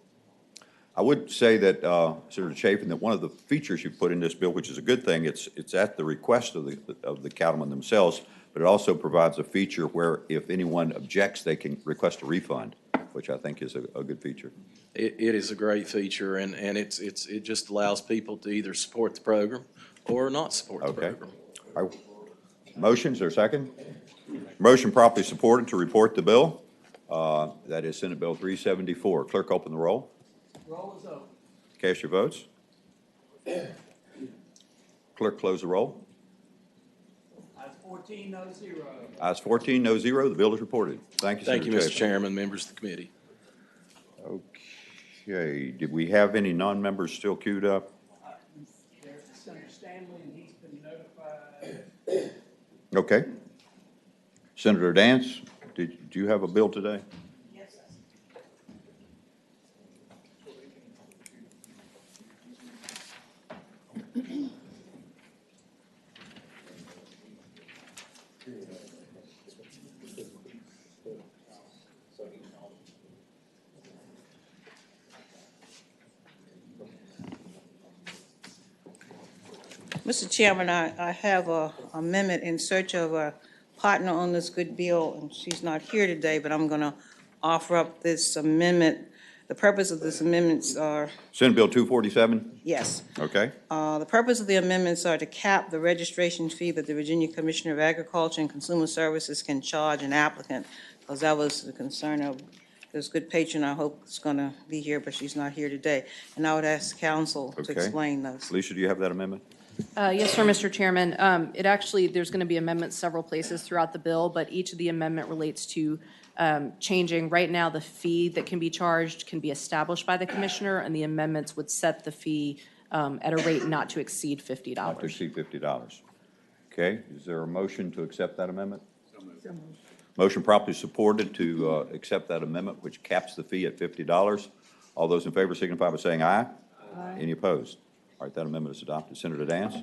I would say that, Senator Chafin, that one of the features you put in this bill, which is a good thing, it's at the request of the cattlemen themselves, but it also provides a feature where if anyone objects, they can request a refund, which I think is a good feature. It is a great feature, and it just allows people to either support the program or not support the program. All right. Motion, is there a second? Motion properly supported to report the bill. That is Senate Bill 374. Clerk, open the roll. Roll is open. Cast your votes. Clerk, close the roll. Ayes 14, no zero. Ayes 14, no zero. The bill is reported. Thank you, Thank Senator you, Mr. Chafin. Chairman, members of the committee. Okay. Did we have any non-members still queued up? There's Senator Stanley, and he's been notified. Okay. Senator Dance, do you have a bill today? Yes. Mr. Chairman, I have a amendment in search of a partner on this good bill, and she's not here today, but I'm going to offer up this amendment. The purpose of this amendments are, Senate Bill 247? yes. Okay. The purpose of the amendments are to cap the registration fee that the Virginia Commissioner of Agriculture and Consumer Services can charge an applicant, because that was the concern of this good patron I hope is going to be here, but she's not here today. And I would ask council to Okay. explain those. Alicia, do you have that amendment? Yes, sir, Mr. Chairman. It actually, there's going to be amendments several places throughout the bill, but each of the amendment relates to changing. Right now, the fee that can be charged can be established by the commissioner, and the amendments would set the fee at a rate not to exceed $50. Not to exceed $50. Okay, is there a motion to accept that amendment? Motion properly supported to accept that amendment, which caps the fee at $50. All those in favor signify by saying aye. Aye. Any opposed? All right, that amendment is adopted. Senator Dance?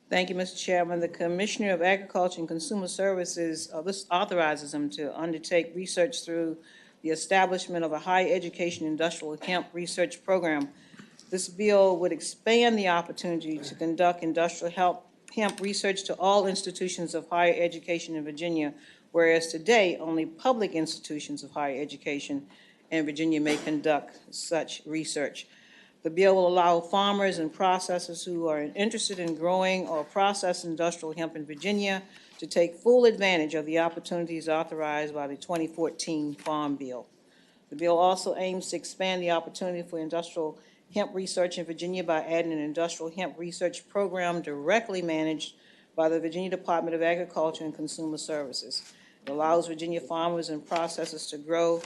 Thank you, Mr. Chairman. The Commissioner of Agriculture and Consumer Services, this authorizes him to undertake research through the establishment of a higher education industrial hemp research program. This bill would expand the opportunity to conduct industrial hemp research to all institutions of higher education in Virginia, whereas today only public institutions of higher education in Virginia may conduct such research. The bill will allow farmers and processors who are interested in growing or processing industrial hemp in Virginia to take full advantage of the opportunities authorized by the 2014 Farm Bill. The bill also aims to expand the opportunity for industrial hemp research in Virginia by adding an industrial hemp research program directly managed by the Virginia Department of Agriculture and Consumer Services. It allows Virginia farmers and processors to grow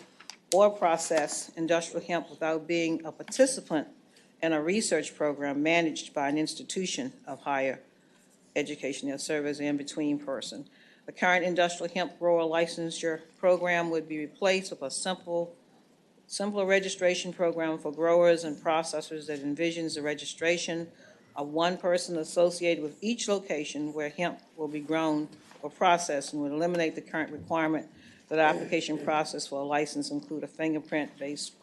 or process industrial hemp without being a participant in a research program managed by an institution of higher education or serve as an in-between person. The current industrial hemp grower licensure program would be replaced with a simpler registration program for growers and processors that envisions the registration of one person associated with each location where hemp will be grown or processed, and would eliminate the current requirement that the application process for a license include a fingerprint-based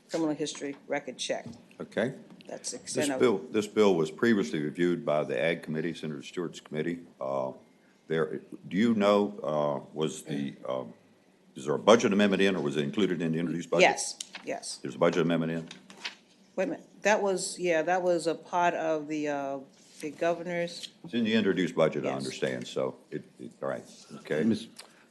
criminal history record check. Okay. That's the extent of it. This bill was previously reviewed by the Ag Committee, Senator Stewart's committee. Do you know, is there a budget amendment in, or was it included in the introduced budget? Yes. There's a budget amendment in? Wait a minute, that was a part of the governor's. It's in the introduced budget, I Yes. understand, so all right, okay.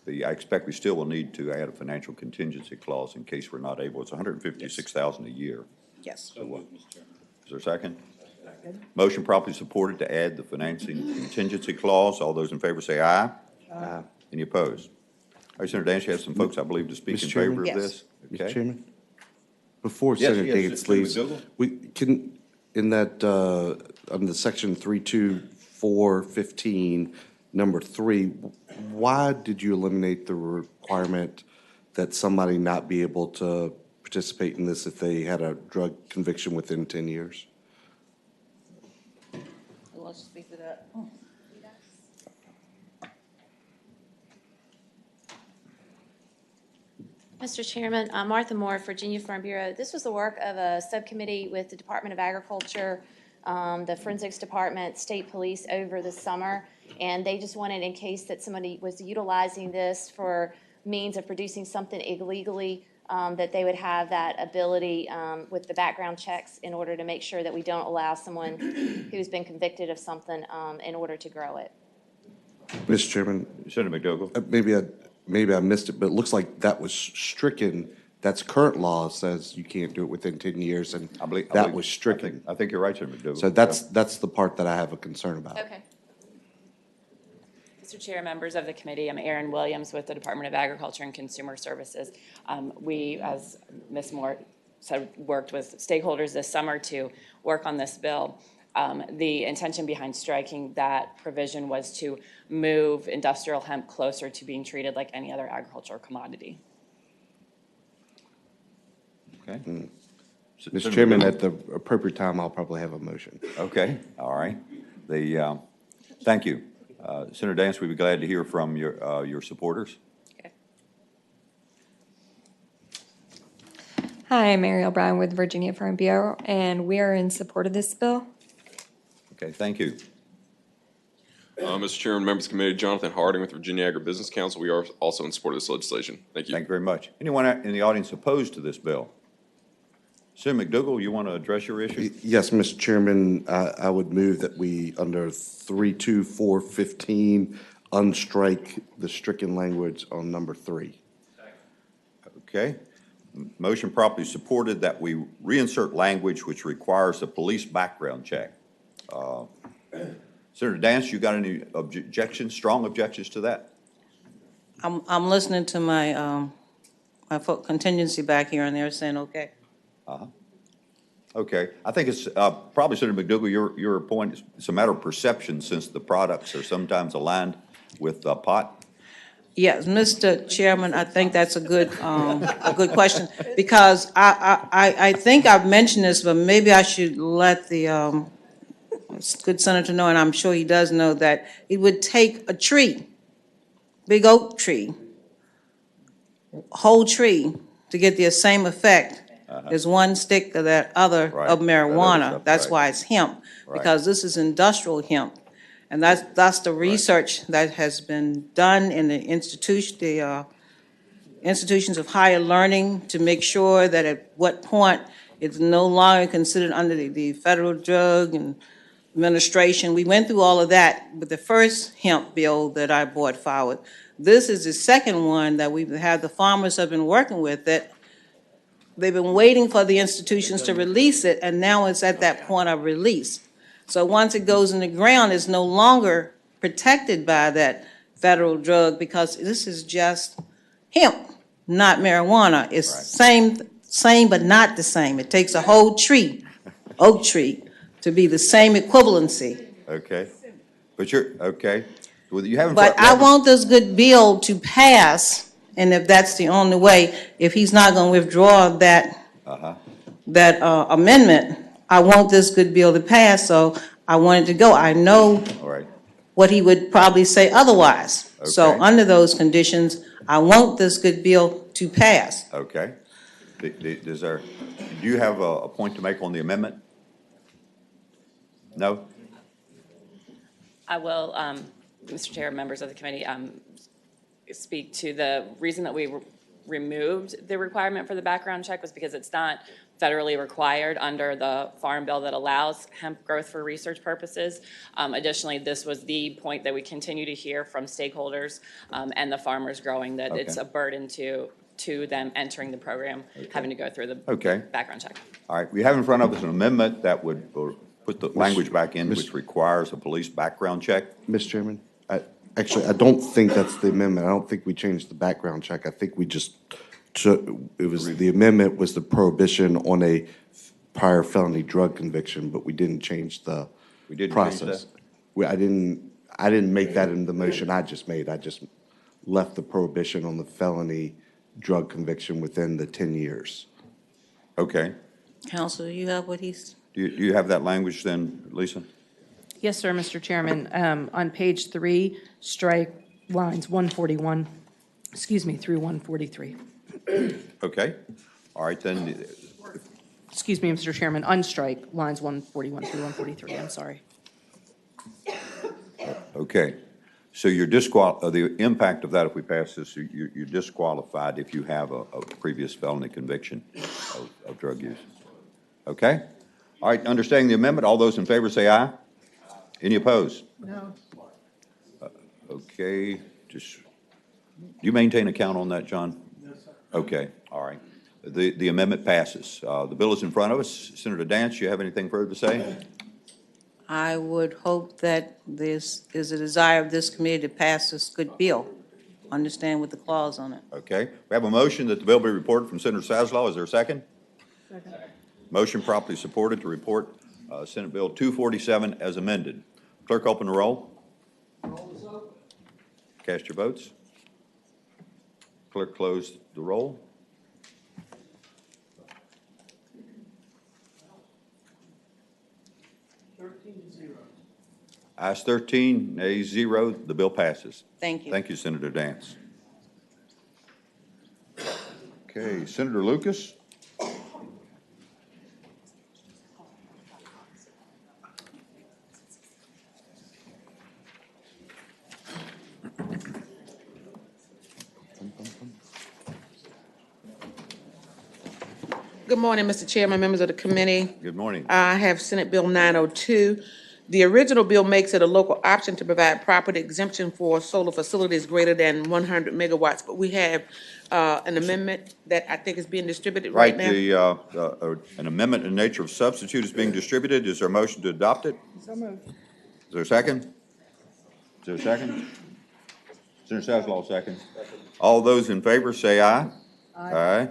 I expect we still will need to add a financial contingency clause in case we're not able. It's $156,000 a year. Yes. Is there a second? Motion properly supported to add the financing contingency clause. All those in favor say aye. Aye. Any opposed? All right, Senator Dance, you have some folks, I believe, to speak in favor of this. Mr. Chairman? Before Yes, Senator Dance Senator leaves, McDougal. we can, in that, under section 32415, number 3, why did you eliminate the requirement that somebody not be able to participate in this if they had a drug conviction within 10 years? Who wants to speak to that? Mr. Chairman, Martha Moore, Virginia Farm Bureau. This was the work of a subcommittee with the Department of Agriculture, the Forensics Department, State Police over the summer, and they just wanted, in case that somebody was utilizing this for means of producing something illegally, that they would have that ability with the background checks in order to make sure that we don't allow someone who's been convicted of something in order to grow it. Mr. Chairman? Senator McDougal. Maybe I missed it, but it looks like that was stricken. That's current law says you can't do it within 10 years, and that was stricken. I think you're right, Senator McDougal. So that's the part that I have a concern about. Okay. Mr. Chair, members of the committee, I'm Erin Williams with the Department of Agriculture and Consumer Services. We, as Ms. Moore said, worked with stakeholders this summer to work on this bill. The intention behind striking that provision was to move industrial hemp closer to being treated like any other agricultural commodity. Okay. Mr. Chairman, at the appropriate time, I'll probably have a motion. Okay, all right. Thank you. Senator Dance, we'd be glad to hear from your supporters. Okay. Hi, I'm Ariel Brown with Virginia Farm Bureau, and we are in support of this bill. Okay, thank you. Mr. Chairman, members of the committee, Jonathan Harding with Virginia Agribusiness Council. We are also in support of this legislation. Thank you. Thank you very much. Anyone in the audience opposed to this bill? Senator McDougal, you want to address your issue? Yes, Mr. Chairman, I would move that we, under 32415, unstrike the stricken language on number 3. Okay. Motion properly supported that we reinsert language which requires a police background check. Senator Dance, you got any objections, strong objections to that? I'm listening to my, my contingency back here, and they're saying, okay. Uh-huh. Okay, I think it's, probably Senator McDougal, your point, it's a matter of perception since the products are sometimes aligned with pot. Yes, Mr. Chairman, I think that's a good question, because I think I've mentioned this, but maybe I should let the good senator know, and I'm sure he does know, that it would take a tree, big oak tree, whole tree, to get the same effect as one stick of that other of marijuana. That's why it's hemp, because this is industrial hemp. And that's the research that has been done in the institutions of higher learning to make sure that at what point it's no longer considered under the Federal Drug Administration. We went through all of that with the first hemp bill that I brought forward. This is the second one that we've had, the farmers have been working with, that they've been waiting for the institutions to release it, and now it's at that point of release. So once it goes in the ground, it's no longer protected by that federal drug, because this is just hemp, not marijuana. It's same but not the same. It takes a whole tree, oak tree, to be the same equivalency. Okay, but okay. Well, you haven't. But I want this good bill to pass, and if that's the only way, if he's not going to withdraw that amendment, I want this good bill to pass, so I want it to go. I know what he would probably say otherwise. Okay. So under those conditions, I want this good bill to pass. Okay. Do you have a point to make on the amendment? No? I will, Mr. Chair, members of the committee, speak to the reason that we removed the requirement for the background check was because it's not federally required under the Farm Bill that allows hemp growth for research purposes. Additionally, this was the point that we continue to hear from stakeholders and the farmers growing, that it's a burden to them entering the program, having to go through the background check. All right, we have in front of us an amendment that would put the language back in, which requires a police background check. Mr. Chairman, actually, I don't think that's the amendment. I don't think we changed the background check. I think we just the amendment was the prohibition on a prior felony drug conviction, but we didn't change the process. I didn't make that in the motion I just made. I just left the prohibition on the felony drug conviction within the 10 years. Okay. Counsel, you have what he's... Do you have that language then, Lisa? Yes, sir, Mr. Chairman. On page 3, strike lines 141, through 143. Okay. All right, then. Excuse me, Mr. Chairman, unstrike lines 141 through 143. I'm sorry. Okay. So the impact of that, if we pass this, you're disqualified if you have a previous felony conviction of drug use. Okay? All right, understanding the amendment, all those in favor say aye. Any opposed? No. Okay, do you maintain a count on that, John? Yes, sir. Okay, all right. The amendment passes. The bill is in front of us. Senator Dance, you have anything further to say? I would hope that this is a desire of this committee to pass this good bill. Understand with the clause on it. Okay. We have a motion that the bill be reported from Senator Saslow. Is there a second? Second. Motion properly supported to report Senate Bill 247 as amended. Clerk, open the roll. Cast your votes. Clerk, close the roll. Ayes 13, nays 0. The bill passes. Thank you. Thank you, Senator Dance. Okay, Senator Lucas. Good morning, Mr. Chairman, members of the committee. Good morning. I have Senate Bill 902. The original bill makes it a local option to provide property exemption for solar facilities greater than 100 megawatts, but we have an amendment that I think is being distributed right now. An amendment in nature of substitute is being distributed. Is there a motion to adopt it? So moved. Is there a second? Is there a second? Senator Saslaw, second. All those in favor say aye. Aye.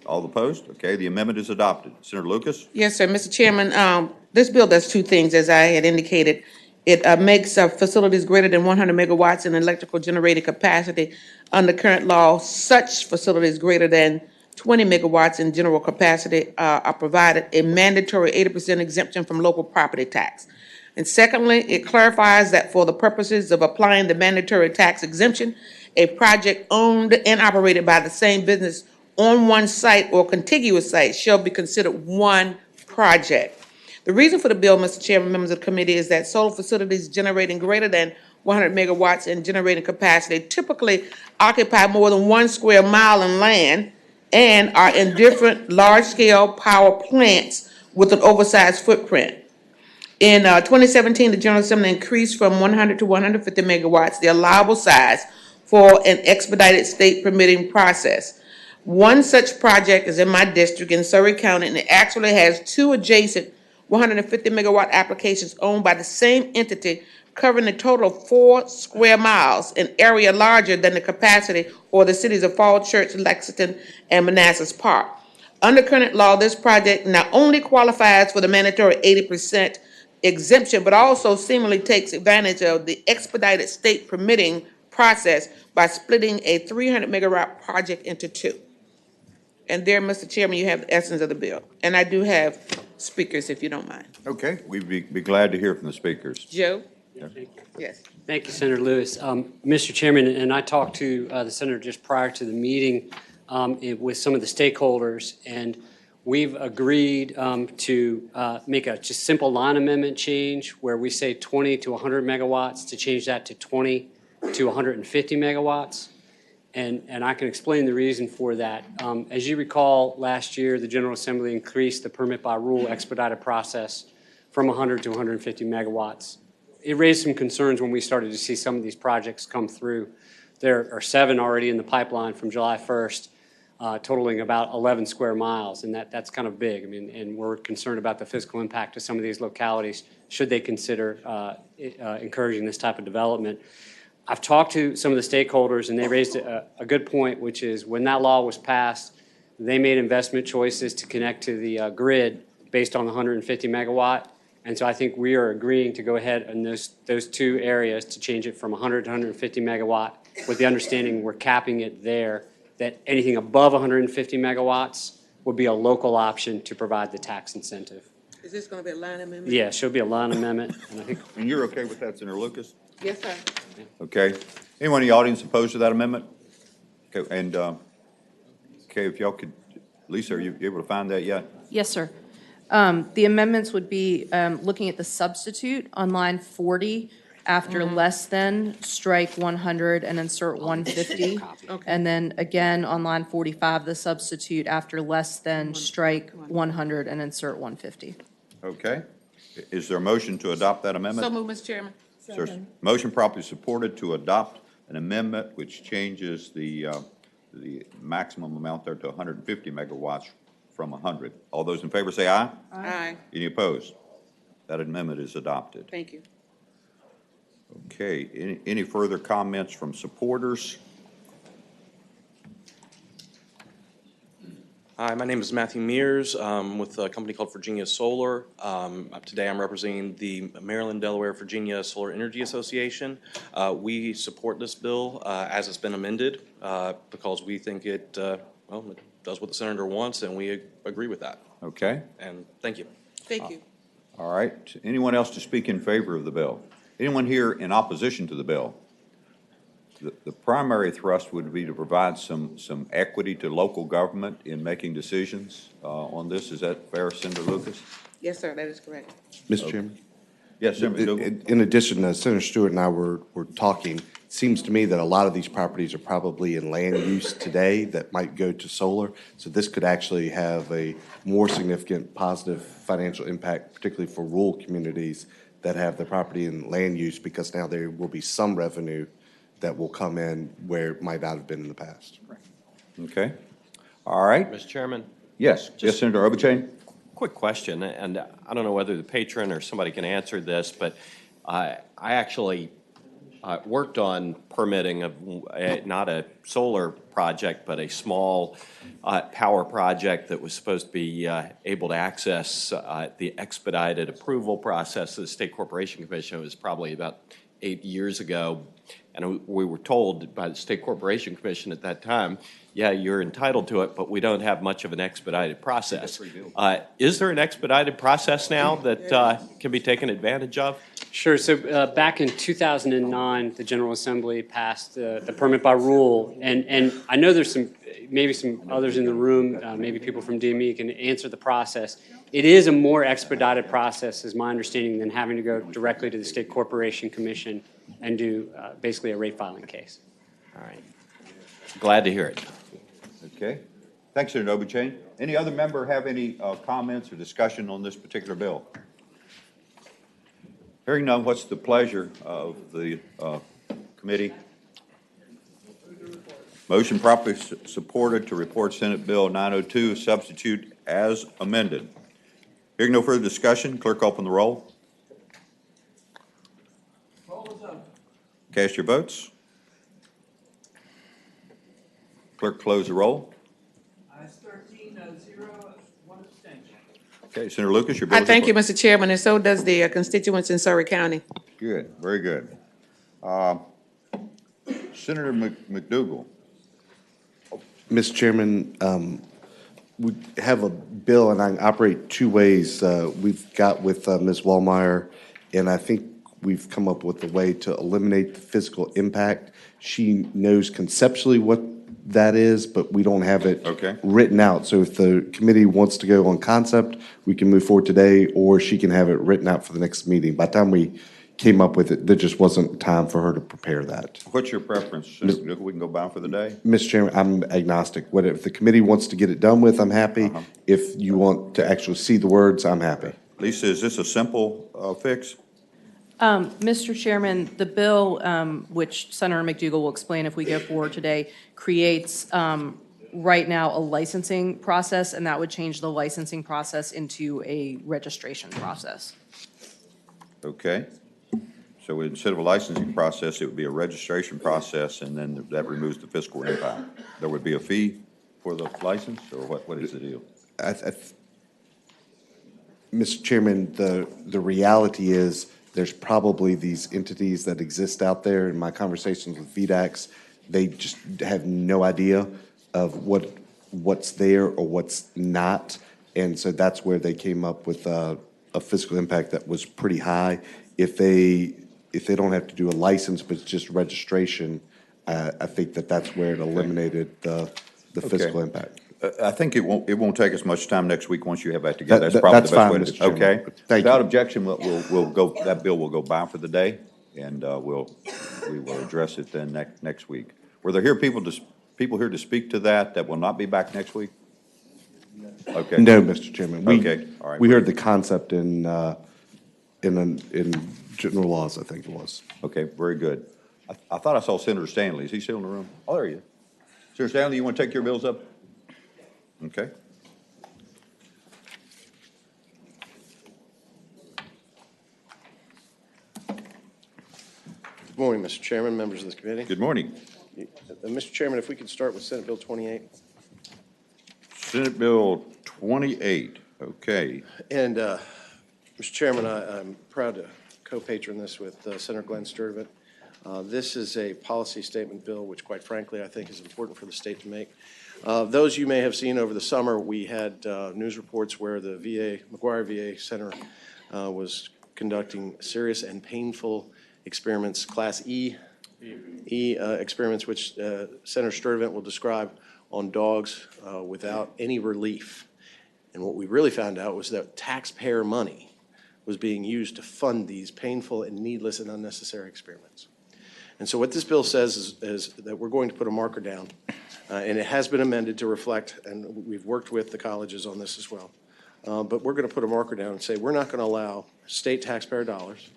All opposed? Okay, the amendment is adopted. Senator Lucas? Yes, sir. Mr. Chairman, this bill does two things, as I had indicated. It makes facilities greater than 100 megawatts in electrical generating capacity under current law. Such facilities greater than 20 megawatts in general capacity are provided a mandatory 80% exemption from local property tax. And secondly, it clarifies that for the purposes of applying the mandatory tax exemption, a project owned and operated by the same business on one site or contiguous site shall be considered one project. The reason for the bill, Mr. Chairman, members of the committee, is that solar facilities generating greater than 100 megawatts in generating capacity typically occupy more than 1 square mile in land and are in different large-scale power plants with an oversized footprint. In 2017, the General Assembly increased from 100 to 150 megawatts the allowable size for an expedited state permitting process. One such project is in my district in Surrey County, and it actually has two adjacent 150 megawatt applications owned by the same entity, covering a total of 4 square miles, an area larger than the capacity or the cities of Falls Church, Lexington, and Manassas Park. Under current law, this project not only qualifies for the mandatory 80% exemption, but also seemingly takes advantage of the expedited state permitting process by splitting a 300 megawatt project into two. And there, Mr. Chairman, you have the essence of the bill. And I do have speakers, if you don't mind. Okay, we'd be glad to hear from the speakers. Joe? Yeah. Yes. Thank you, Senator Lewis. Mr. Chairman, and I talked to the senator just prior to the meeting with some of the stakeholders, and we've agreed to make a just simple line amendment change where we say 20 to 100 megawatts to change that to 20 to 150 megawatts. And I can explain the reason for that. As you recall, last year, the General Assembly increased the permit by rule expedited process from 100 to 150 megawatts. It raised some concerns when we started to see some of these projects come through. There are 7 already in the pipeline from July 1st, totaling about 11 square miles, and that's kind of big. I mean, and we're concerned about the fiscal impact of some of these localities should they consider encouraging this type of development. I've talked to some of the stakeholders, and they raised a good point, which is when that law was passed, they made investment choices to connect to the grid based on the 150 megawatt. And so I think we are agreeing to go ahead in those two areas to change it from 100 to 150 megawatt with the understanding we're capping it there, that anything above 150 megawatts would be a local option to provide the tax incentive. Is this going to be a line amendment? Yeah, she'll be a line amendment. And I think. And you're okay with that, Senator Lucas? Yes, sir. Okay. Anyone in the audience opposed to that amendment? Okay, and, okay, if y'all could, Lisa, are you able to find that yet? Yes, sir. The amendments would be looking at the substitute on line 40, after less than, strike 100 and insert 150. And then again, on line 45, the substitute after less than, strike 100 and insert 150. Okay. Is there a motion to adopt that amendment? So move, Mr. Chairman. There's motion properly supported to adopt an amendment which changes the maximum amount there to 150 megawatts from 100. All those in favor say aye. Aye. Any opposed? That amendment is adopted. Thank you. Okay, any further comments from supporters? Hi, my name is Matthew Mears with a company called Virginia Solar. Today I'm representing the Maryland, Delaware, Virginia Solar Energy Association. We support this bill as it's been amended because we think it, well, it does what the senator wants, and we agree with that. Okay. And thank you. Thank you. All right. Anyone else to speak in favor of the bill? Anyone here in opposition to the bill? The primary thrust would be to provide some equity to local government in making decisions on this. Is that fair, Senator Lucas? Yes, sir, that is correct. Mr. Chairman? Yes, Senator. In addition, Senator Stewart and I were talking. It seems to me that a lot of these properties are probably in land use today that might go to solar. So this could actually have a more significant positive financial impact, particularly for rural communities that have the property in land use, because now there will be some revenue that will come in where it might not have been in the past. Okay. All right. Mr. Chairman? Yes. Yes, Senator Obuchain? Quick question, and I don't know whether the patron or somebody can answer this, but I actually worked on permitting of not a solar project, but a small power project that was supposed to be able to access the expedited approval process of the State Corporation Commission. It was probably about 8 years ago. And we were told by the State Corporation Commission at that time, yeah, you're entitled to it, but we don't have much of an expedited process. Is there an expedited process now that can be taken advantage of? Sure. So back in 2009, the General Assembly passed the permit by rule, and I know there's maybe some others in the room, maybe people from DME can answer the process. It is a more expedited process, is my understanding, than having to go directly to the State Corporation Commission and do basically a rate filing case. All right. Glad to hear it. Okay. Thanks, Senator Obuchain. Any other member have any comments or discussion on this particular bill? Hearing none, what's the pleasure of the committee? Motion properly supported to report Senate Bill 902, substitute as amended. Hearing no further discussion, clerk open the roll. Cast your votes. Clerk close the roll. Ayes 13, no 0, 1 abstention. Okay, Senator Lucas, your bill I is thank you, approved. Mr. Chairman, and so does the constituents in Surrey County. Good, very good. Senator McDougal. Mr. Chairman, we have a bill, and I can operate two ways. We've got with Ms. Wallmeyer, and I think we've come up with a way to eliminate the physical impact. She knows conceptually what that is, but we don't have it written out. So if the committee wants to go on concept, we can move forward today, or she can have it written out for the next meeting. By the time we came up with it, there just wasn't time for her to prepare that. What's your preference? Senator McDougal, we can go by for the day? Mr. Chairman, I'm agnostic. If the committee wants to get it done with, I'm happy. If you want to actually see the words, I'm happy. Lisa, is this a simple fix? Mr. Chairman, the bill, which Senator McDougal will explain if we go forward today, creates right now a licensing process, and that would change the licensing process into a registration process. Okay. So instead of a licensing process, it would be a registration process, and then that removes the fiscal impact. There would be a fee for the license, or what is the deal? Mr. Chairman, the reality is there's probably these entities that exist out there. In my conversations with VDAX, they just have no idea of what's there or what's not. And so that's where they came up with a fiscal impact that was pretty high. If they don't have to do a license, but it's just registration, I think that's where it eliminated the fiscal impact. I think it won't take us much time next week once you have that together. That's probably the best way to do it. Okay. Without objection, we'll go, that bill will go by for the day, and we will address it then next week. Were there people here to speak to that will not be back next week? Okay. No, Mr. Chairman. Okay, all right. We heard the concept in general laws, I think it was. Okay, very good. I thought I saw Senator Stanley. Is he still in the room? Oh, there he is. Senator Stanley, you want to take your bills up? Okay. Good morning, Mr. Chairman, members of the committee. Good morning. Mr. Chairman, if we could start with Senate Bill 28. Senate Bill 28, okay. And, Mr. Chairman, I'm proud to co-patron this with Senator Glenn Sturtevant. This is a policy statement bill, which quite frankly, I think is important for the state to make. Those you may have seen over the summer, we had news reports where the McGuire VA Center was conducting serious and painful experiments, Class E experiments, which Senator Sturtevant will describe on dogs without any relief. And what we really found out was that taxpayer money was being used to fund these painful and needless and unnecessary experiments. And so what this bill says is that we're going to put a marker down, and it has been amended to reflect, and we've worked with the colleges on this as well, but we're going to put a marker down and say we're not going to allow state taxpayer dollars,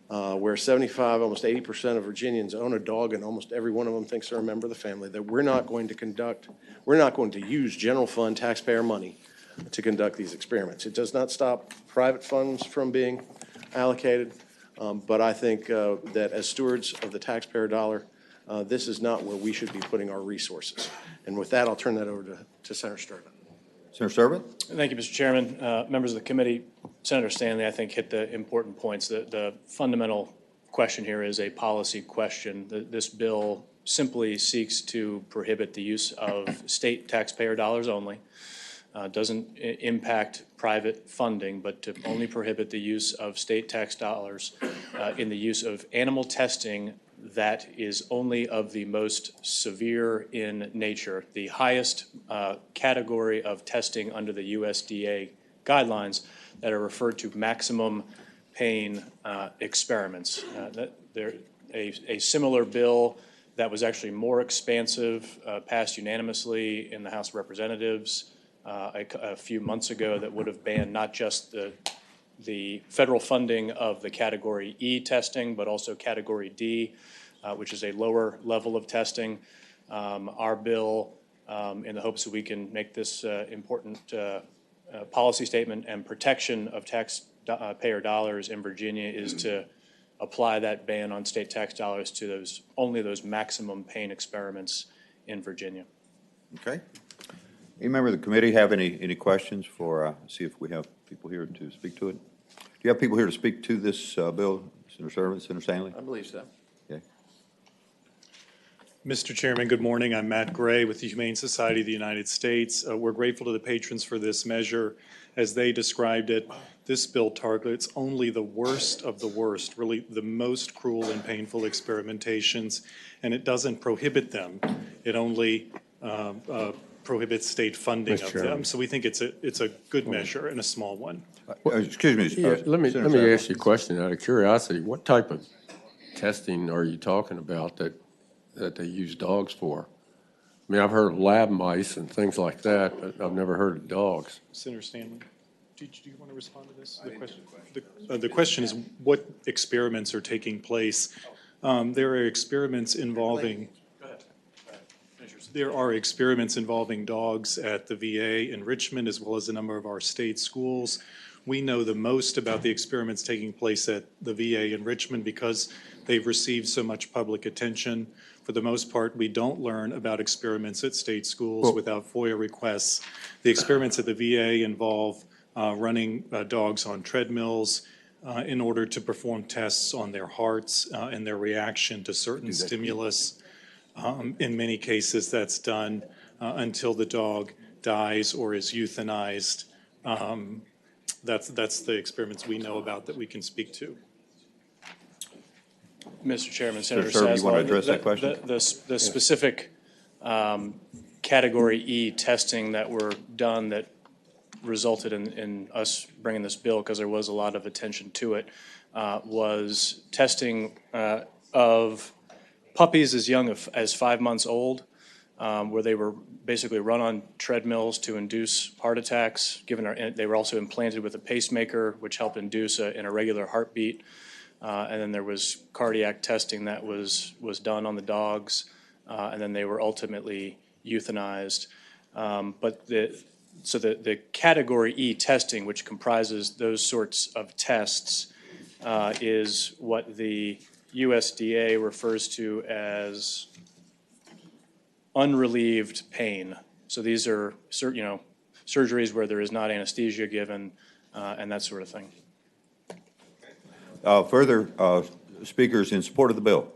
where 75, almost 80% of Virginians own a dog, and almost every one of them thinks they're a member of the family, that we're not going to use general fund taxpayer money to conduct these experiments. It does not stop private funds from being allocated. But I think that as stewards of the taxpayer dollar, this is not where we should be putting our resources. And with that, I'll turn that over to Senator Sturban. Senator Sturban? Thank you, Mr. Chairman. Members of the committee, Senator Stanley, I think, hit the important points. The fundamental question here is a policy question. This bill simply seeks to prohibit the use of state taxpayer dollars only. Doesn't impact private funding, but to only prohibit the use of state tax dollars in the use of animal testing that is only of the most severe in nature. The highest category of testing under the USDA guidelines that are referred to maximum pain experiments. A similar bill that was actually more expansive passed unanimously in the House of Representatives a few months ago that would have banned not just the federal funding of the Category E testing, but also Category D, which is a lower level of testing. Our bill, in the hopes that we can make this important policy statement and protection of taxpayer dollars in Virginia, is to apply that ban on state tax dollars to only those maximum pain experiments in Virginia. Okay. Any member of the committee have any questions for, see if we have people here to speak to it? Do you have people here to speak to this bill, Senator Sturban, Senator Stanley? I believe so. Okay. Mr. Chairman, good morning. I'm Matt Gray with the Humane Society of the United States. We're grateful to the patrons for this measure. As they described it, this bill targets only the worst of the worst, really the most cruel and painful experimentations, and it doesn't prohibit them. It only prohibits state funding of them. So we think it's a good measure and a small one. Excuse me. Yeah, let me ask you a question out of curiosity. What type of testing are you talking about that they use dogs for? I mean, I've heard of lab mice and things like that, but I've never heard of dogs. Senator Stanley, do you want to respond to this? The question is, what experiments are taking place? There are experiments involving dogs at the VA in Richmond, as well as a number of our state schools. We know the most about the experiments taking place at the VA in Richmond because they've received so much public attention. For the most part, we don't learn about experiments at state schools without FOIA requests. The experiments at the VA involve running dogs on treadmills in order to perform tests on their hearts and their reaction to certain stimulus. In many cases, that's done until the dog dies or is euthanized. That's the experiments we know about that we can speak to. Mr. Chairman, Senator Sir, you want to address that question? The specific Category E testing that were done that resulted in us bringing this bill, because there was a lot of attention to it, was testing of puppies as young as 5 months old, where they were basically run on treadmills to induce heart attacks. They were also implanted with a pacemaker, which helped induce an irregular heartbeat. And then there was cardiac testing that was done on the dogs, and then they were ultimately euthanized. But the Category E testing, which comprises those sorts of tests, is what the USDA refers to as unrelieved pain. So these are surgeries where there is not anesthesia given, and that sort of thing. Further speakers in support of the bill?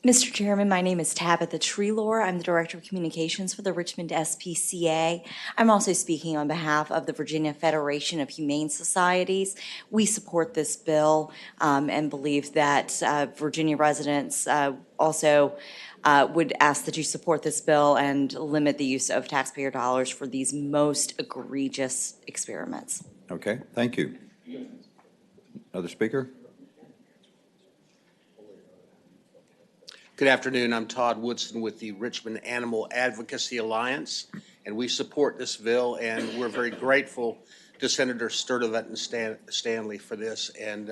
Mr. Chairman, my name is Tabitha Treelor. I'm the Director of Communications for the Richmond SPCA. I'm also speaking on behalf of the Virginia Federation of Humane Societies. We support this bill and believe that Virginia residents also would ask that you support this bill and limit the use of taxpayer dollars for these most egregious experiments. Okay, thank you. Another speaker? Good afternoon. I'm Todd Woodson with the Richmond Animal Advocacy Alliance, and we support this bill, and we're very grateful to Senator Sturtevant and Stanley for this, and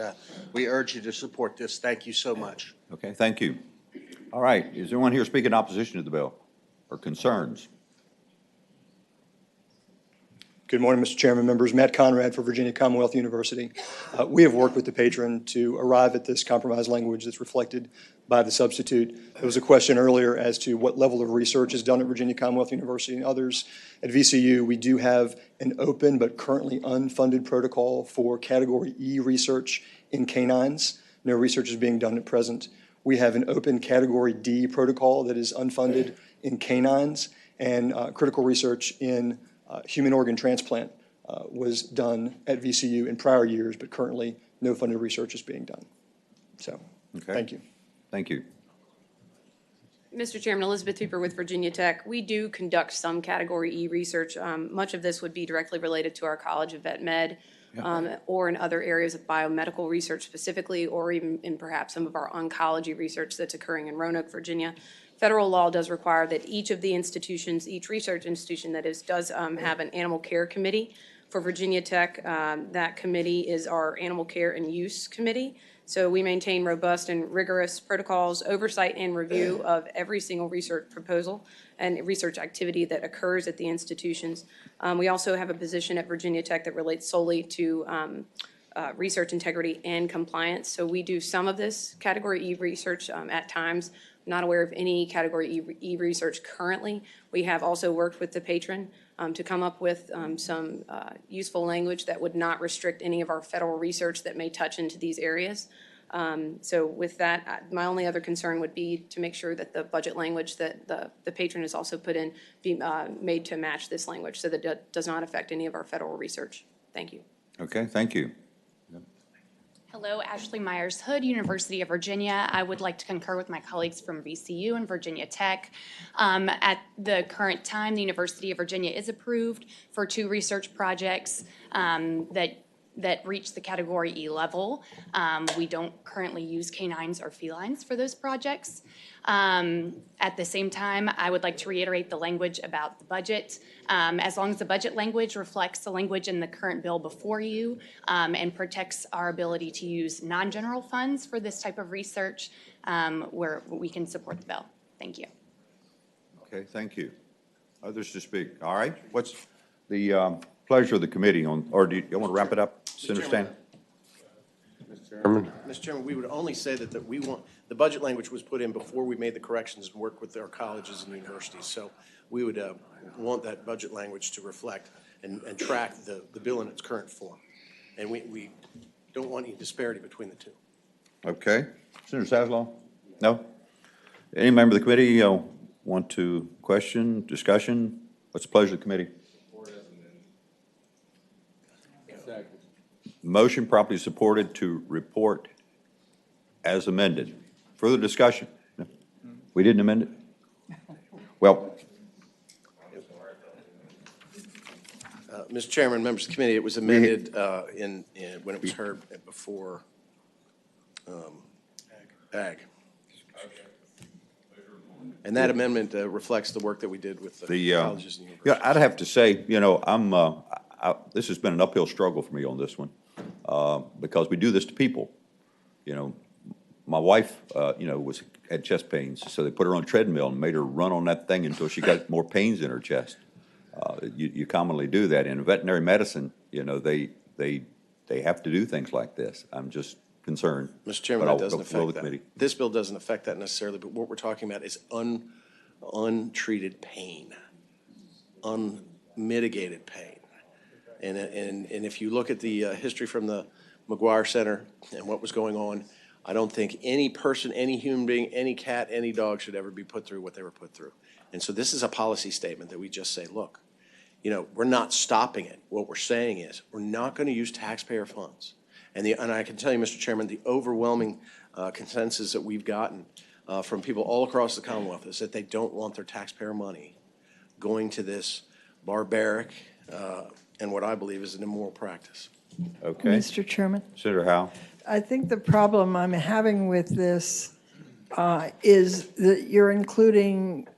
we urge you to support this. Thank you so much. Okay, thank you. All right, is there anyone here speaking in opposition to the bill or concerns? Good morning, Mr. Chairman, members. Matt Conrad for Virginia Commonwealth University. We have worked with the patron to arrive at this compromise language that's reflected by the substitute. There was a question earlier as to what level of research is done at Virginia Commonwealth University and others. At VCU, we do have an open but currently unfunded protocol for Category E research in canines. No research is being done at present. We have an open Category D protocol that is unfunded in canines, and critical research in human organ transplant was done at VCU in prior years, but currently no funded research is being done. So, thank you. Thank you. Mr. Chairman, Elizabeth Hooper with Virginia Tech. We do conduct some Category E research. Much of this would be directly related to our College of Vet Med, or in other areas of biomedical research specifically, or even in perhaps some of our oncology research that's occurring in Roanoke, Virginia. Federal law does require that each of the institutions, each research institution that is, does have an animal care committee. For Virginia Tech, that committee is our Animal Care and Use Committee. So we maintain robust and rigorous protocols, oversight and review of every single research proposal and research activity that occurs at the institutions. We also have a position at Virginia Tech that relates solely to research integrity and compliance. So we do some of this Category E research at times. Not aware of any Category E research currently. We have also worked with the patron to come up with some useful language that would not restrict any of our federal research that may touch into these areas. So with that, my only other concern would be to make sure that the budget language that the patron has also put in be made to match this language so that it does not affect any of our federal research. Thank you. Okay, thank you. Hello, Ashley Myers Hood, University of Virginia. I would like to concur with my colleagues from VCU and Virginia Tech. At the current time, the University of Virginia is approved for 2 research projects that reach the Category E level. We don't currently use canines or felines for those projects. At the same time, I would like to reiterate the language about the budget. As long as the budget language reflects the language in the current bill before you and protects our ability to use non-general funds for this type of research, where we can support the bill. Thank you. Okay, thank you. Others to speak? All right, what's the pleasure of the committee on, or do you want to wrap it up, Senator Stan? Mr. Chairman, we would only say that we want, the budget language was put in before we made the corrections and worked with our colleges and universities. So we would want that budget language to reflect and track the bill in its current form. And we don't want any disparity between the two. Okay. Senator Saslow? No? Any member of the committee want to question, discussion? What's the pleasure of the committee? Motion properly supported to report as amended. Further discussion? No? We didn't amend it? Well. Mr. Chairman, members of the committee, it was amended when it was heard before Ag. And that amendment reflects the work that we did with the colleges and universities. Yeah, I'd have to say, you know, this has been an uphill struggle for me on this one because we do this to people. You know, my wife, you know, had chest pains, so they put her on a treadmill and made her run on that thing until she got more pains in her chest. You commonly do that in veterinary medicine. You know, they have to do things like this. I'm just concerned. Mr. Chairman, that doesn't affect that. This bill doesn't affect that necessarily, but what we're talking about is untreated pain, unmitigated pain. And if you look at the history from the McGuire Center and what was going on, I don't think any person, any human being, any cat, any dog should ever be put through what they were put through. And so this is a policy statement that we just say, look, you know, we're not stopping it. What we're saying is we're not going to use taxpayer funds. And I can tell you, Mr. Chairman, the overwhelming consensus that we've gotten from people all across the Commonwealth is that they don't want their taxpayer money going to this barbaric and what I believe is an immoral practice. Okay. Mr. Chairman? Senator Howe? I think the problem I'm having with this is that you're including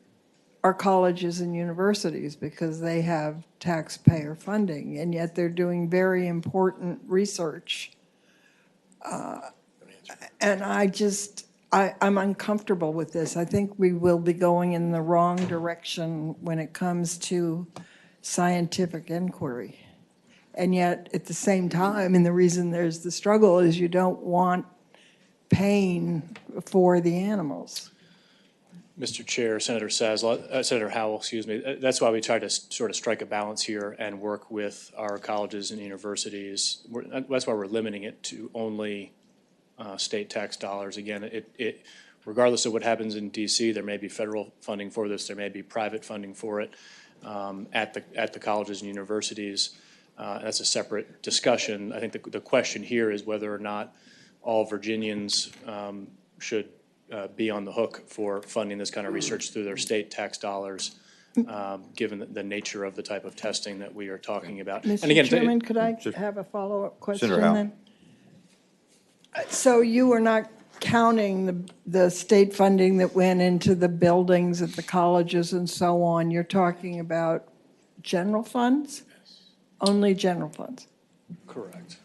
our colleges and universities because they have taxpayer funding, and yet they're doing very important research. And I'm uncomfortable with this. I think we will be going in the wrong direction when it comes to scientific inquiry. And yet, at the same time, and the reason there's the struggle is you don't want pain for the animals. Mr. Chair, Senator Howell, excuse me, that's why we try to sort of strike a balance here and work with our colleges and universities. That's why we're limiting it to only state tax dollars. Again, regardless of what happens in DC, there may be federal funding for this, there may be private funding for it at the colleges and universities. That's a separate discussion. I think the question here is whether or not all Virginians should be on the hook for funding this kind of research through their state tax dollars, given the nature of the type of testing that we are talking about. Mr. And again, Chairman, could I have a follow-up question Senator Howe. then? So you are not counting the state funding that went into the buildings at the colleges and so on. You're talking about general funds? Only general funds? correct.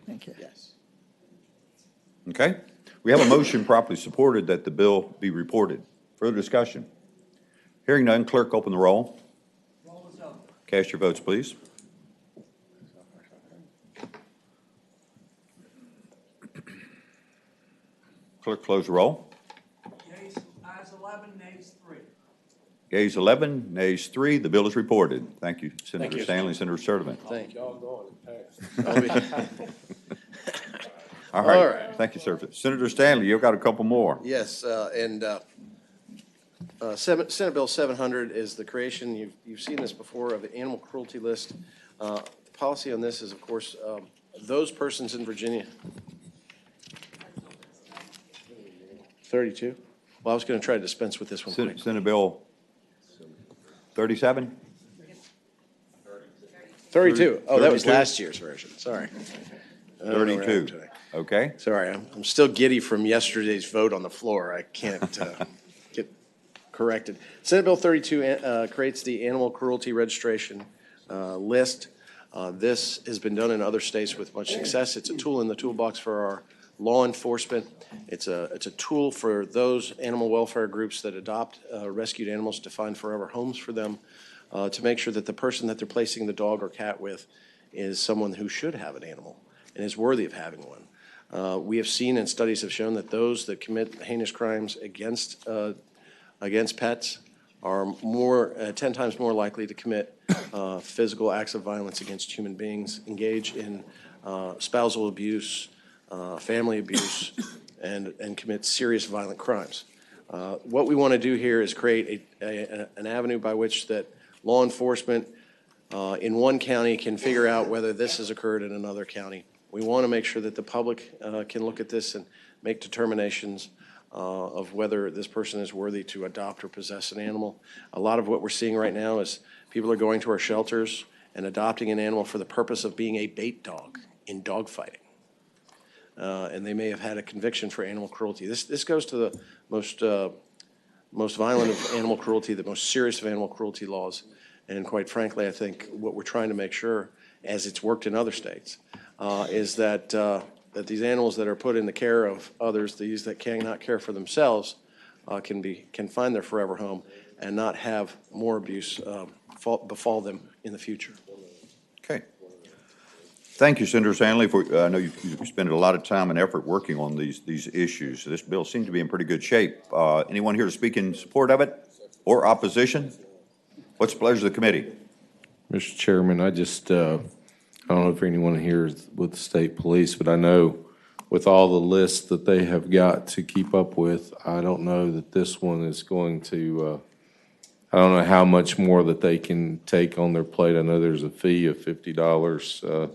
Thank you. Yes. Okay. We have a motion properly supported that the bill be reported. Further discussion? Hearing none, clerk, open the roll. Roll is open. Cast your votes, please. Clerk, close the roll. Ayes 11, nays 3. Yeas 11, nays 3. The bill is reported. Thank you, Senator you. Stanley, Senator Sturdivant. Thank you. All right. All right. Thank you, sir. Senator Stanley, you've got a couple more. Yes, Senate Bill 700 is the creation, you've seen this before, of the animal cruelty list. The policy on this is, of course, those persons in Virginia. 32? Well, I was going to try to dispense with this one. Senate Bill 37? 32. Oh, that was 32? last year's version, sorry. I don't know where I am 32. today. Okay. Sorry, I'm still giddy from yesterday's vote on the floor. I can't get corrected. Senate Bill 32 creates the animal cruelty registration list. This has been done in other states with much success. It's a tool in the toolbox for our law enforcement. It's a tool for those animal welfare groups that adopt rescued animals to find forever homes for them, to make sure that the person that they're placing the dog or cat with is someone who should have an animal and is worthy of having one. We have seen, and studies have shown, that those that commit heinous crimes against pets are 10 times more likely to commit physical acts of violence against human beings, engage in spousal abuse, family abuse, and commit serious violent crimes. What we want to do here is create an avenue by which that law enforcement in one county can figure out whether this has occurred in another county. We want to make sure that the public can look at this and make determinations of whether this person is worthy to adopt or possess an animal. A lot of what we're seeing right now is people are going to our shelters and adopting an animal for the purpose of being a bait dog in dog fighting. And they may have had a conviction for animal cruelty. This goes to the most violent of animal cruelty, the most serious of animal cruelty laws. And quite frankly, I think what we're trying to make sure, as it's worked in other states, is that these animals that are put in the care of others, these that cannot care for themselves, can find their forever home and not have more abuse befall them in the future. Okay. Thank you, Senator Stanley. I know you've spent a lot of time and effort working on these issues. This bill seems to be in pretty good shape. Anyone here to speak in support of it or opposition? What's the pleasure of the committee? Mr. Chairman, I don't know if anyone here is with the state police, but I know with all the lists that they have got to keep up with, I don't know that this one is going to, I don't know how much more that they can take on their plate. I know there's a fee of $50,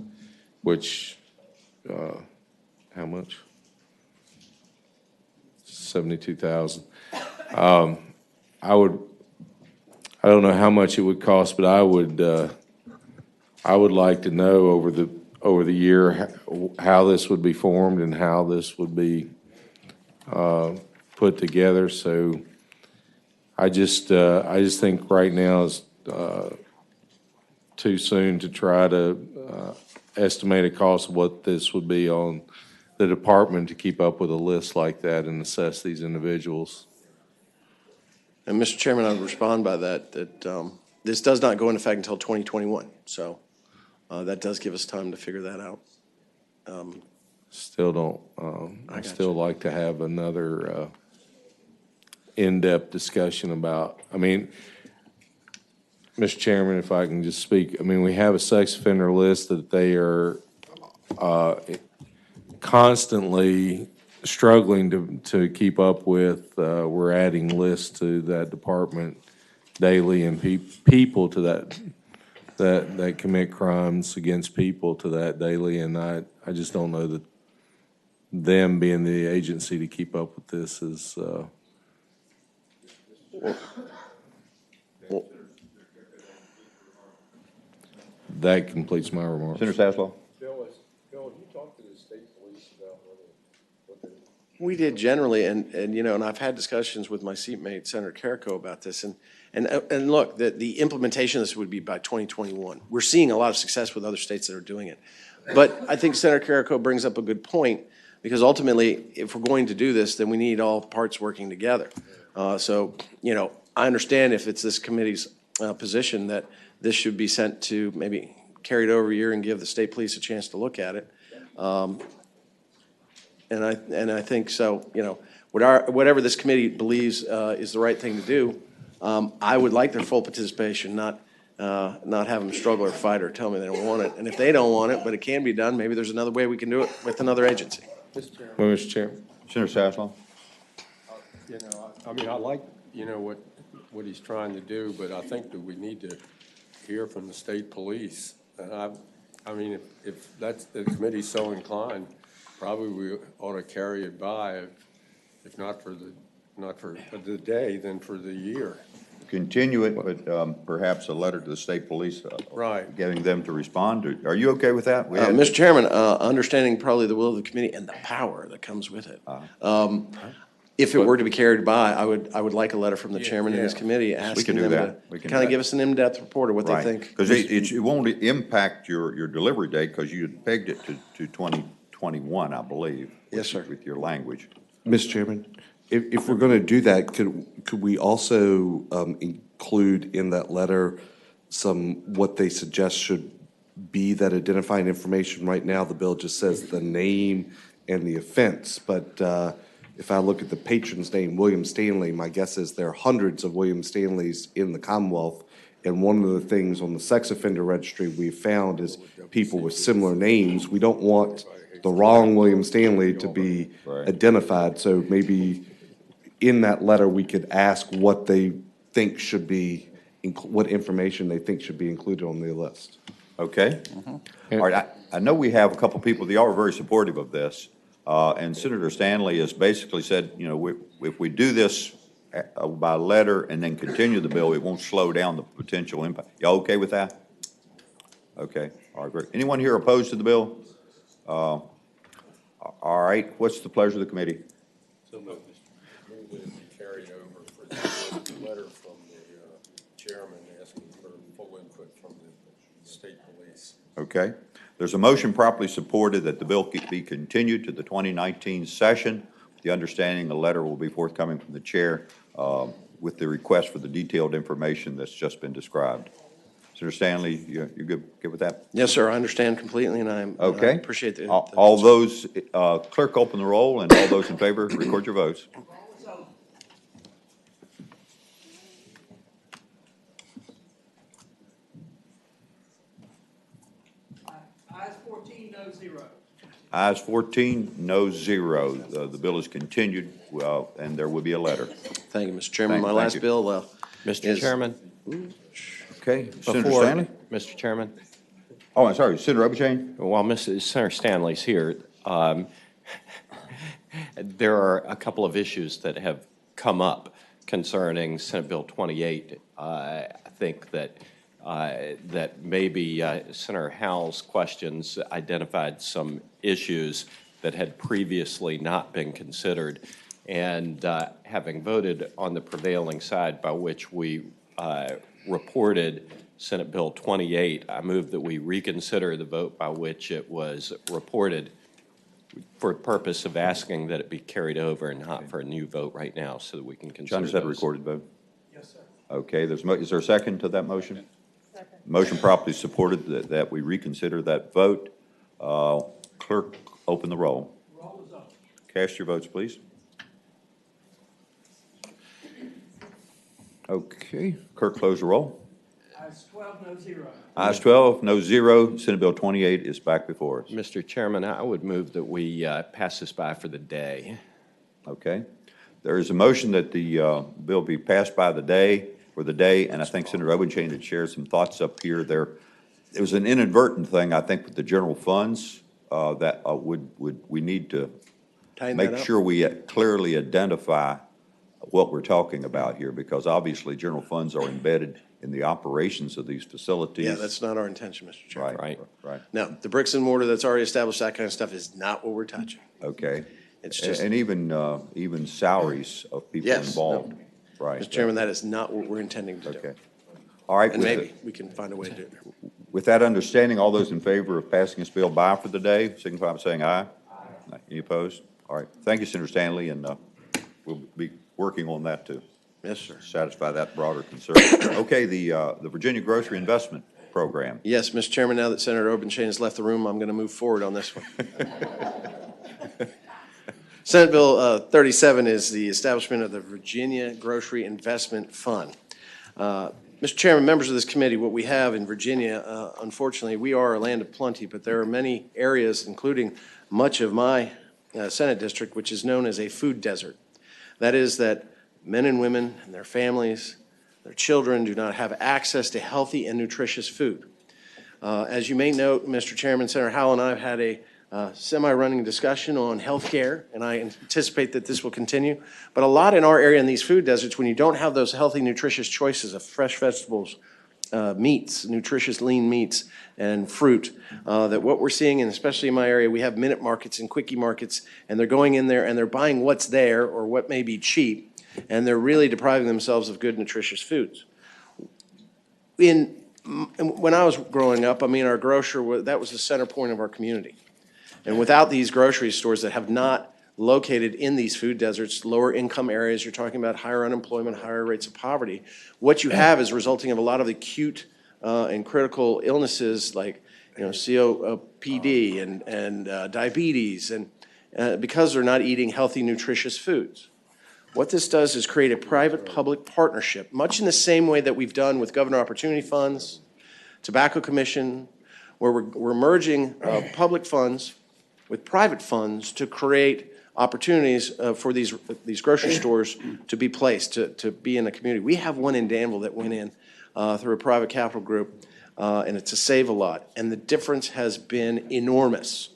which, how much? 72,000. I don't know how much it would cost, but I would like to know over the year how this would be formed and how this would be put together. So I just think right now is too soon to try to estimate a cost of what this would be on the department to keep up with a list like that and assess these individuals. And Mr. Chairman, I would respond by that this does not go into effect until 2021, so that does give us time to figure that out. Still don't, I'd still like to have another in-depth discussion about, I mean, Mr. Chairman, if I can just speak, I mean, we have a sex offender list that they are constantly struggling to keep up with. We're adding lists to that department daily and people to that commit crimes against people to that daily, and I just don't know that them being the agency to keep up with this is, that completes my remarks. Senator Sasslaw? Bill, have you talked to the state police about what they? We did generally, and you know, and I've had discussions with my seatmate, Senator Carrico, about this, and look, the implementation of this would be by 2021. We're seeing a lot of success with other states that are doing it. But I think Senator Carrico brings up a good point, because ultimately, if we're going to do this, then we need all parts working together. So, you know, I understand if it's this committee's position that this should be sent to, maybe carried over a year and give the state police a chance to look at it. And I think so, you know, whatever this committee believes is the right thing to do, I would like their full participation, not have them struggle or fight or tell me they don't want it. And if they don't want it, but it can be done, maybe there's another way we can do it with another agency. Mr. Chairman. Senator Sasslaw? You know, I mean, I like, you know, what he's trying to do, but I think that we need to hear from the state police. And I mean, if that's, the committee's so inclined, probably we ought to carry it by, if not for the day, then for the year. Continue it, but perhaps a letter to the state police. Right. Getting them to respond. Are you okay with that? Mr. Chairman, understanding probably the will of the committee and the power that comes with it. If it were to be carried by, I would like a letter from the chairman of this committee asking them to kind of give us an in-depth report of what they think. Because it won't impact your delivery date, because you had pegged it to 2021, I believe. Yes, sir. With your language. Mr. Chairman, if we're going to do that, could we also include in that letter what they suggest should be that identifying information? Right now, the bill just says the name and the offense, but if I look at the patron's name, William Stanley, my guess is there are hundreds of William Stanleys in the Commonwealth, and one of the things on the sex offender registry we've found is people with similar names. We don't want the wrong William Stanley to be identified, so maybe in that letter, we could ask what they think should be, what information they think should be included on the list. Okay. All right. I know we have a couple people, they are very supportive of this. And Senator Stanley has basically said, you know, if we do this by letter and then continue the bill, it won't slow down the potential impact. Y'all okay with that? Okay. All right, great. Anyone here opposed to the bill? All right. What's the pleasure of the committee? So move that it be carried over for the letter from the chairman asking for full input from the state police. Okay. There's a motion properly supported that the bill be continued to the 2019 session. The understanding a letter will be forthcoming from the chair with the request for the detailed information that's just been described. Senator Stanley, you good with that? Yes, sir. I understand completely, and I appreciate the all those, clerk open the roll, and all those in favor, record your votes. Ayes 14, no 0. Ayes 14, no 0. The bill is continued, and there will be a letter. Thank you, Mr. Chairman. My last bill Mr. Chairman. Okay, Senator Stanley? Mr. Chairman. Oh, I'm sorry, Senator Obuchain? While Senator Stanley's here, there are a couple of issues that have come up concerning Senate Bill 28. I think that maybe Senator Howell's questions identified some issues that had previously not been considered. And having voted on the prevailing side by which we reported Senate Bill 28, I move that we reconsider the vote by which it was reported for the purpose of asking that it be carried over and not for a new vote right now so that we can consider John, is that a those. recorded vote? Yes, sir. Okay, is there a second to that motion? Second. Motion properly supported that we reconsider that vote. Clerk, open the roll. Roll is up. Cast your votes, please. Okay, clerk, close the roll. Ayes 12, no zero. Ayes 12, no zero. Senate Bill 28 is back before us. Mr. Chairman, I would move that we pass this by for the day. Okay. There is a motion that the bill be passed by the day, for the day, and I think Senator Obenchain had shared some thoughts up here. There was an inadvertent thing, I think, with the general funds that we need to make sure we clearly identify what we're talking about here, because obviously general funds are embedded in the operations of these facilities. Yeah, that's not our intention, Mr. Chairman. Right. No, the bricks and mortar that's already established, that kind of stuff is not what we're touching. Okay. It's just. And even salaries of people involved. No. Right. Mr. Chairman, that is not what we're intending to do. Okay. All right. And maybe we can find a way to do it. With that understanding, all those in favor of passing this bill by for the day, signify by saying aye. Aye. Any opposed? All right. Thank you, Senator Stanley, and we'll be working on that to Yes, sir. satisfy that broader concern. Okay, the Virginia Grocery Investment Program. Yes, Mr. Chairman, now that Senator Obenchain has left the room, I'm going to move forward on this one. Senate Bill 37 is the establishment of the Virginia Grocery Investment Fund. Mr. Chairman, members of this committee, what we have in Virginia, unfortunately, we are a land of plenty, but there are many areas, including much of my Senate district, which is known as a food desert. That is that men and women and their families, their children do not have access to healthy and nutritious food. As you may note, Mr. Chairman, Senator Howell and I have had a semi-running discussion on health care, and I anticipate that this will continue. But a lot in our area in these food deserts, when you don't have those healthy, nutritious choices of fresh vegetables, meats, nutritious lean meats, and fruit, that what we're seeing, and especially in my area, we have minute markets and quickie markets, and they're going in there and they're buying what's there or what may be cheap, and they're really depriving themselves of good, nutritious foods. When I was growing up, I mean, our grocer, that was the center point of our community. And without these grocery stores that have not located in these food deserts, lower income areas, you're talking about higher unemployment, higher rates of poverty, what you have is resulting of a lot of acute and critical illnesses like, COPD and diabetes, and because they're not eating healthy, nutritious foods. What this does is create a private-public partnership, much in the same way that we've done with Governor Opportunity Funds, Tobacco Commission, where we're merging public funds with private funds to create opportunities for these grocery stores to be placed, to be in the community. We have one in Danville that went in through a private capital group, and it's to save a lot. And the difference has been enormous.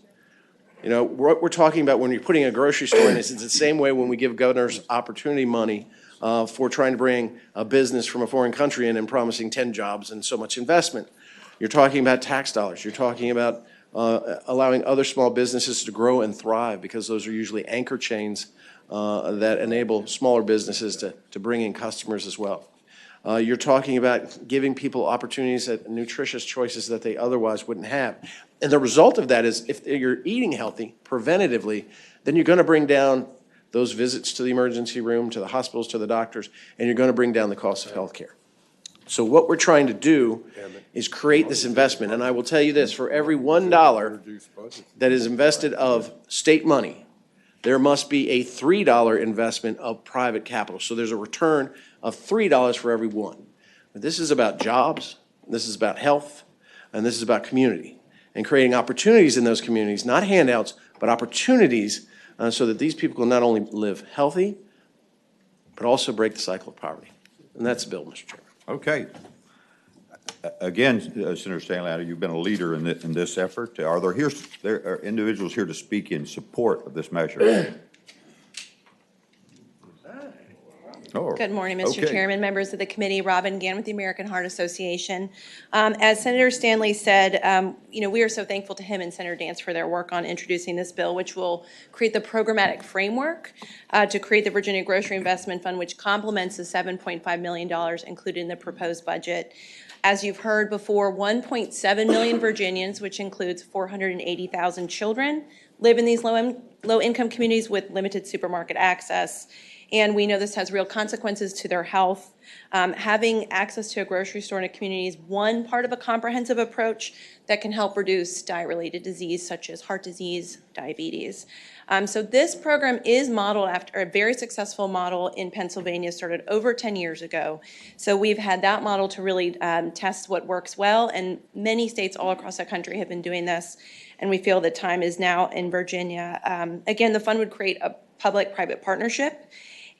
What we're talking about when you're putting a grocery store in is it's the same way when we give governors opportunity money for trying to bring a business from a foreign country in and promising 10 jobs and so much investment. You're talking about tax dollars. You're talking about allowing other small businesses to grow and thrive, because those are usually anchor chains that enable smaller businesses to bring in customers as well. You're talking about giving people opportunities at nutritious choices that they otherwise wouldn't have. And the result of that is if you're eating healthy preventatively, then you're going to bring down those visits to the emergency room, to the hospitals, to the doctors, and you're going to bring down the cost of health care. So what we're trying to do is create this investment. And I will tell you this, for every $1 that is invested of state money, there must be a $3 investment of private capital. So there's a return of $3 for every one. But this is about jobs, this is about health, and this is about community, and creating opportunities in those communities, not handouts, but opportunities so that these people can not only live healthy, but also break the cycle of poverty. And that's the bill, Mr. Chairman. Okay. Again, Senator Stanley, you've been a leader in this effort. Are there individuals here to speak in support of this measure? Good morning, Mr. Chairman, members of the committee. Robin Gann with the American Heart Association. As Senator Stanley said, we are so thankful to him and Senator Dance for their work on introducing this bill, which will create the programmatic framework to create the Virginia Grocery Investment Fund, which complements the $7.5 million included in the proposed budget. As you've heard before, 1.7 million Virginians, which includes 480,000 children, live in these low-income communities with limited supermarket access. and we know this has real consequences to their health. Having access to a grocery store in a community is one part of a comprehensive approach that can help reduce diet-related disease such as heart disease, diabetes. So this program is modeled after a very successful model in Pennsylvania, started over 10 years ago. So we've had that model to really test what works well, and many states all across the country have been doing this, and we feel the time is now in Virginia. Again, the fund would create a public-private partnership,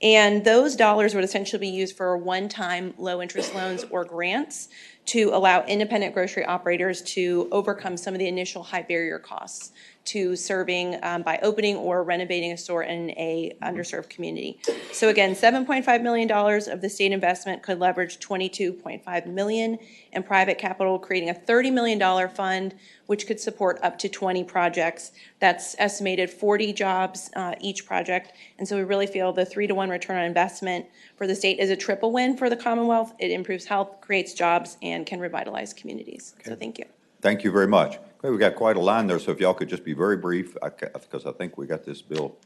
and those dollars would essentially be used for one-time low-interest loans or grants to allow independent grocery operators to overcome some of the initial high barrier costs to serving by opening or renovating a store in a underserved community. So again, $7.5 million of the state investment could leverage $22.5 million in private capital, creating a $30 million fund, which could support up to 20 projects. That's estimated 40 jobs each project. And so we really feel the 3-to-1 return on investment for the state is a triple win for the Commonwealth. It improves health, creates jobs, and can revitalize communities. So thank you. Thank you very much. Okay, we got quite a line there, so if y'all could just be very brief, because I think we got this bill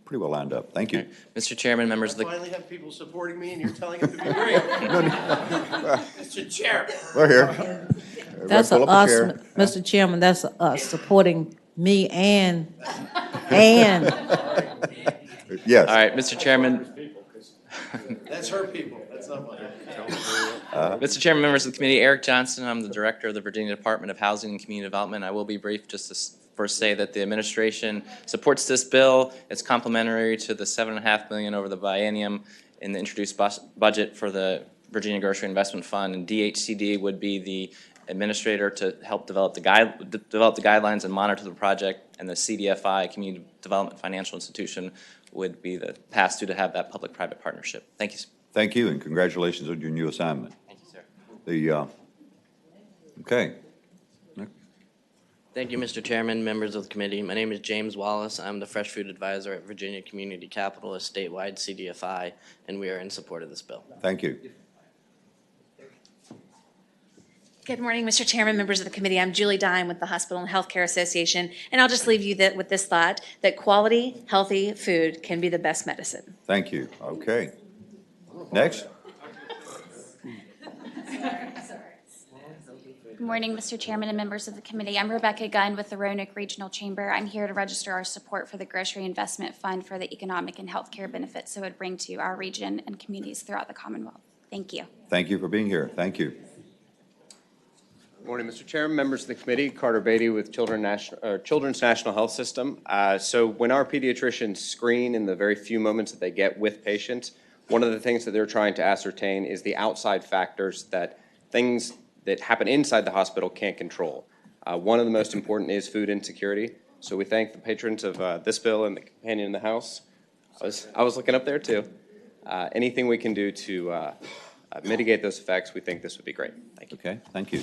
pretty well lined up. Thank you. Mr. Chairman, members of the... finally have people supporting me, and you're telling them to be brief. Mr. Chair. We're here. That's Everybody pull up a chair. Mr. Chairman, that's us supporting me and. Yes. All right, Mr. Chairman. That's her people. That's not mine. Mr. Chairman, members of the committee, Eric Johnson. I'm the director of the Virginia Department of Housing and Community Development. I will be brief just to first say that the administration supports this bill. It's complementary to the $7.5 million over the biennium in the introduced budget for the Virginia Grocery Investment Fund, and DHCD would be the administrator to help develop the guidelines and monitor the project, and the CDFI, Community Development Financial Institution, would be the pass-through to have that public-private partnership. Thank you. Thank you, and congratulations on your new assignment. Thank you, sir. Okay. Thank you, Mr. Chairman, members of the committee. My name is James Wallace. I'm the Fresh Food Advisor at Virginia Community Capital, a statewide CDFI, and we are in support of this bill. Thank you. Good morning, Mr. Chairman, members of the committee. I'm Julie Dime with the Hospital and Healthcare Association, and I'll just leave you with this thought, that quality, healthy food can be the best medicine. Thank you. Okay. Next. Good morning, Mr. Chairman and members of the committee. I'm Rebecca Gunn with the Roanoke Regional Chamber. I'm here to register our support for the Grocery Investment Fund for the economic and healthcare benefits it would bring to our region and communities throughout the Commonwealth. Thank you. Thank you for being here. Thank you. Good morning, Mr. Chairman, members of the committee. Carter Beatty with Children's National Health System. So when our pediatricians screen in the very few moments that they get with patients, one of the things that they're trying to ascertain is the outside factors that things that happen inside the hospital can't control. One of the most important is food insecurity. So we thank the patrons of this bill and the companion in the House. I was looking up there too. Anything we can do to mitigate those effects, we think this would be great. Thank you. Okay, thank you.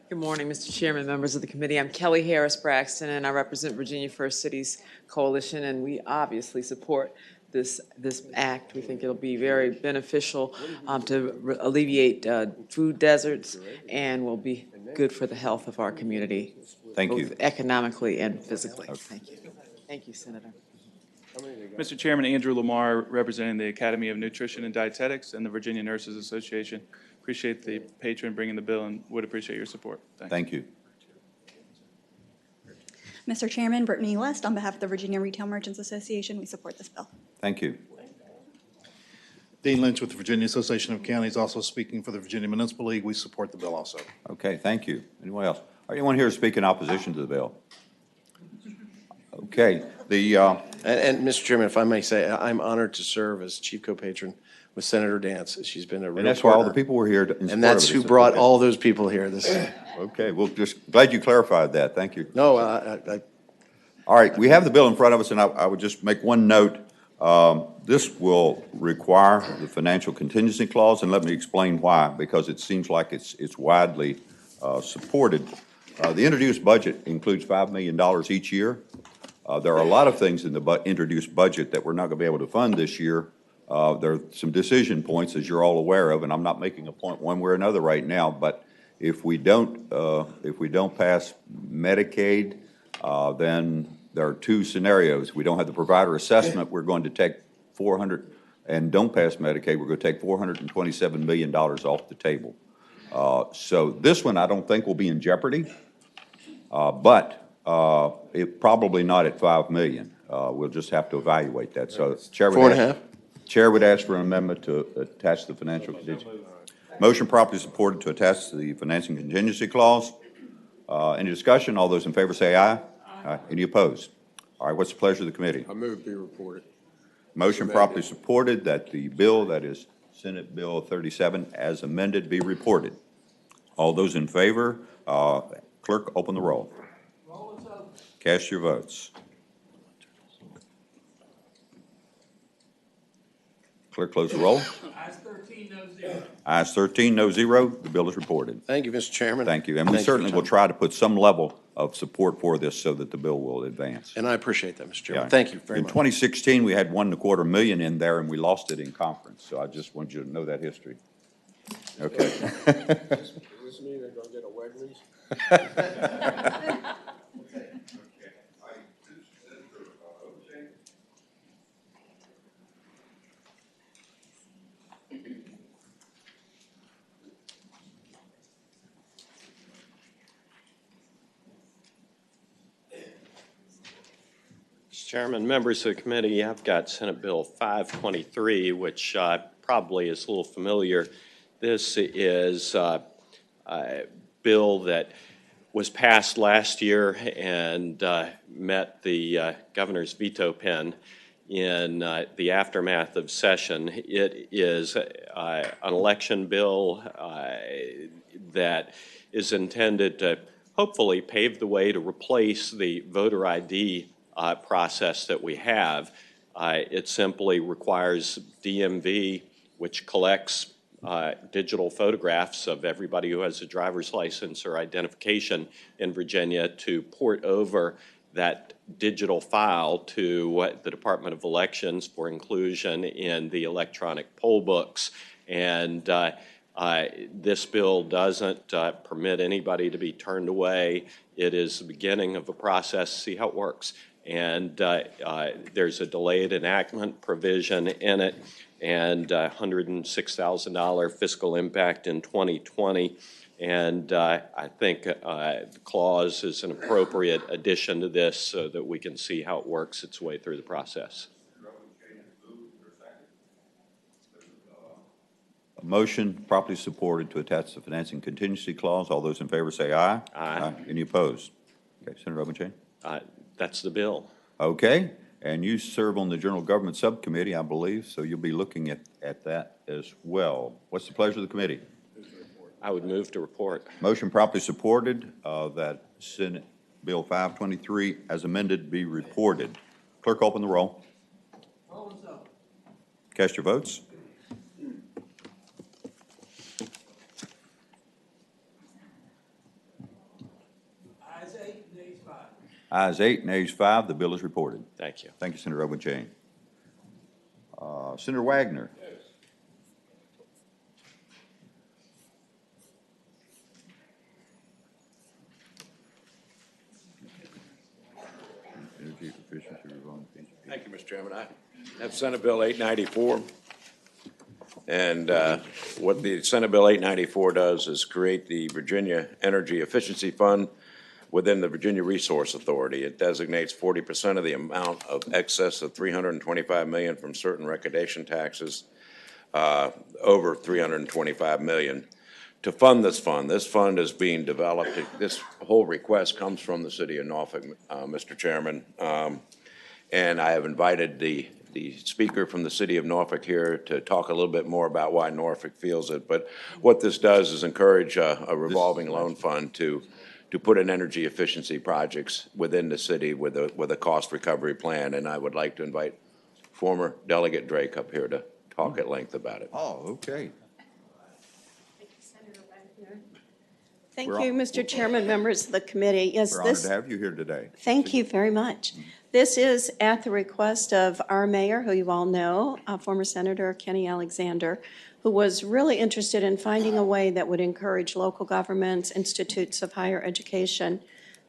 Good morning, Mr. Chairman, members of the committee. I'm Kelly Harris Braxton, and I represent Virginia First Cities Coalition, and we obviously support this act. We think it'll be very beneficial to alleviate food deserts, and will be good for the health of our community. Thank you. Both economically and physically. Okay. Thank you. Thank you, Senator. Mr. Chairman, Andrew Lamar, representing the Academy of Nutrition and Dietetics and the Virginia Nurses Association. Appreciate the patron bringing the bill and would appreciate your support. Thank you. Mr. Chairman, Brittany West, on behalf of the Virginia Retail Merchants Association, we support this bill. Thank you. Dean Lynch with the Virginia Association of Counties, also speaking for the Virginia Municipal League. We support the bill also. Okay, thank you. Anyone else? Anyone here to speak in opposition to the bill? Okay. And Mr. Chairman, if I may say, I'm honored to serve as chief co-patron with Senator Dance. She's been a real And that's why all the partner. people were here. And that's who brought all those people here. Okay, well, just glad you clarified that. Thank you. No, All right, we have the bill in front of us, and I would just make one note. This will require the financial contingency clause, and let me explain why, because it seems like it's widely supported. The introduced budget includes $5 million each year. There are a lot of things in the introduced budget that we're not going to be able to fund this year. There are some decision points, as you're all aware of, and I'm not making a point one way or another right now, but if we don't pass Medicaid, then there are two scenarios. We don't have the provider assessment, we're going to take 400, and don't pass Medicaid, we're going to take $427 million off the table. So this one I don't think will be in jeopardy, but it probably not at $5 million. We'll just have to evaluate that. So Chair would ask, Chair would ask for an amendment to attach the financial contingency. Motion properly supported to attach the financing contingency clause. Any discussion? All those in favor say aye. Aye. Any opposed? All right, what's the pleasure of the committee? I move be reported. Motion properly supported that the bill, that is Senate Bill 37, as amended, be reported. All those in favor, clerk, open the roll. Cast your votes. Clerk, close the roll. Ayes 13, no zero. Ayes 13, no zero. The bill is reported. Thank you, Mr. Chairman. Thank you. And we certainly will try to put some level of support for this so that the bill will advance. And I appreciate that, Mr. Chairman. Yeah. Thank you very much. In 2016, we had $1.25 million in there, and we lost it in conference. So I just want you to know that history. Okay. Does this mean they're going to get a Wegmans? Chairman, members of the committee, I've got Senate Bill 523, which probably is a little familiar. This is a bill that was passed last year and met the governor's veto pen in the aftermath of session. It is an election bill that is intended to hopefully pave the way to replace the voter ID process that we have. It simply requires DMV, which collects digital photographs of everybody who has a driver's license or identification in Virginia, to port over that digital file to the Department of Elections for inclusion in the electronic poll books. And this bill doesn't permit anybody to be turned away. It is the beginning of a process. See how it works. And there's a delayed enactment provision in it, and $106,000 fiscal impact in 2020. And I think the clause is an appropriate addition to this so that we can see how it works its way through the process. A motion properly supported to attach the financing contingency clause. All those in favor say aye. Aye. Any opposed? Okay, Senator Robinson. That's the bill. Okay, and you serve on the General Government Subcommittee, I believe, so you'll be looking at that as well. What's the pleasure of the committee? I would move to report. Motion properly supported that Senate Bill 523 as amended be reported. Clerk, open the roll. Cast your votes. Ayes 8, nays 5. Ayes 8, nays 5. The bill is reported. Thank you. Thank you, Senator Robinson. Senator Wagner. Energy efficiency revolving fee. Thank you, Mr. Chairman. I have Senate Bill 894. And what the Senate Bill 894 does is create the Virginia Energy Efficiency Fund within the Virginia Resource Authority. It designates 40% of the amount of excess of $325 million from certain recordation taxes, over $325 million, to fund this fund. This fund is being developed. This whole request comes from the city of Norfolk, Mr. Chairman. And I have invited the speaker from the city of Norfolk here to talk a little bit more about why Norfolk feels it. But what this does is encourage a revolving loan fund to put in energy efficiency projects within the city with a cost recovery plan. And I would like to invite former Delegate Drake up here to talk at length about it. Oh, okay. Thank you, Mr. Chairman, members of the committee. Yes, We're honored to have you here today. Thank you very much. This is at the request of our mayor, who you all know, former Senator Kenny Alexander, who was really interested in finding a way that would encourage local governments, institutes of higher education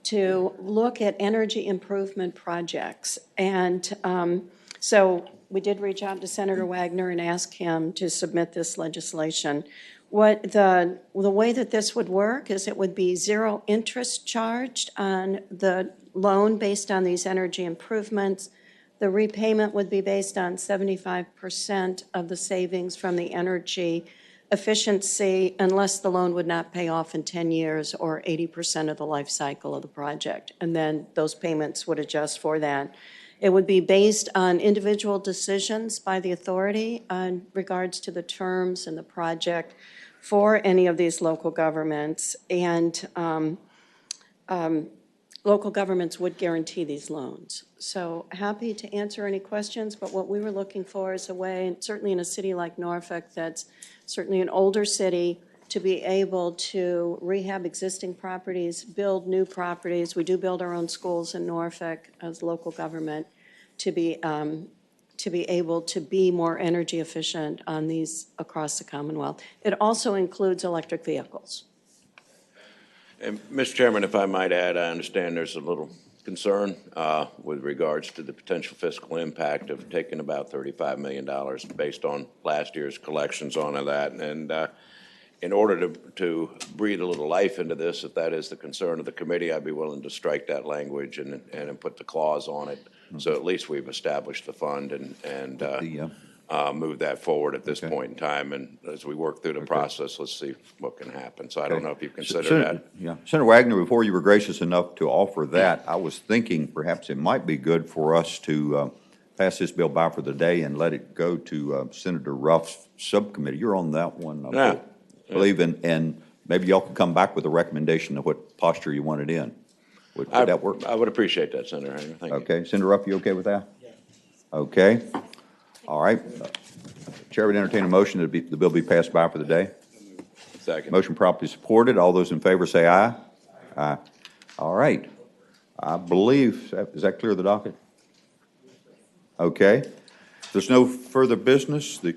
to look at energy improvement projects. And so we did reach out to Senator Wagner and ask him to submit this legislation. What the way that this would work is it would be zero interest charged on the loan based on these energy improvements. The repayment would be based on 75% of the savings from the energy efficiency unless the loan would not pay off in 10 years or 80% of the life cycle of the project. And then those payments would adjust for that. It would be based on individual decisions by the authority in regards to the terms and the project for any of these local governments. And local governments would guarantee these loans. So happy to answer any questions, but what we were looking for is a way, and certainly in a city like Norfolk that's certainly an older city, to be able to rehab existing properties, build new properties. We do build our own schools in Norfolk as local government to be able to be more energy efficient on these across the Commonwealth. It also includes electric vehicles. And Mr. Chairman, if I might add, I understand there's a little concern with regards to the potential fiscal impact of taking about $35 million based on last year's collections on that. And in order to breathe a little life into this, if that is the concern of the committee, I'd be willing to strike that language and put the clause on it. So at least we've established the fund and move that forward at this point in time. And as we work through the process, let's see what can happen. So I don't know if you consider that. Yeah. Senator Wagner, before you were gracious enough to offer that, I was thinking perhaps it might be good for us to pass this bill by for the day and let it go to Senator Ruff's subcommittee. You're on that one, I believe, and maybe y'all can come back with a recommendation of what posture you want it in. Would that work? I would appreciate that, Senator Hager. Thank you. Okay. Senator Ruff, you okay with that? Yeah. Okay. All right. Chair would entertain a motion that the bill be passed by for the day. Second. Motion properly supported. All those in favor say aye. Aye. All right. I believe, is that clear of the docket? Okay. If there's no further business, the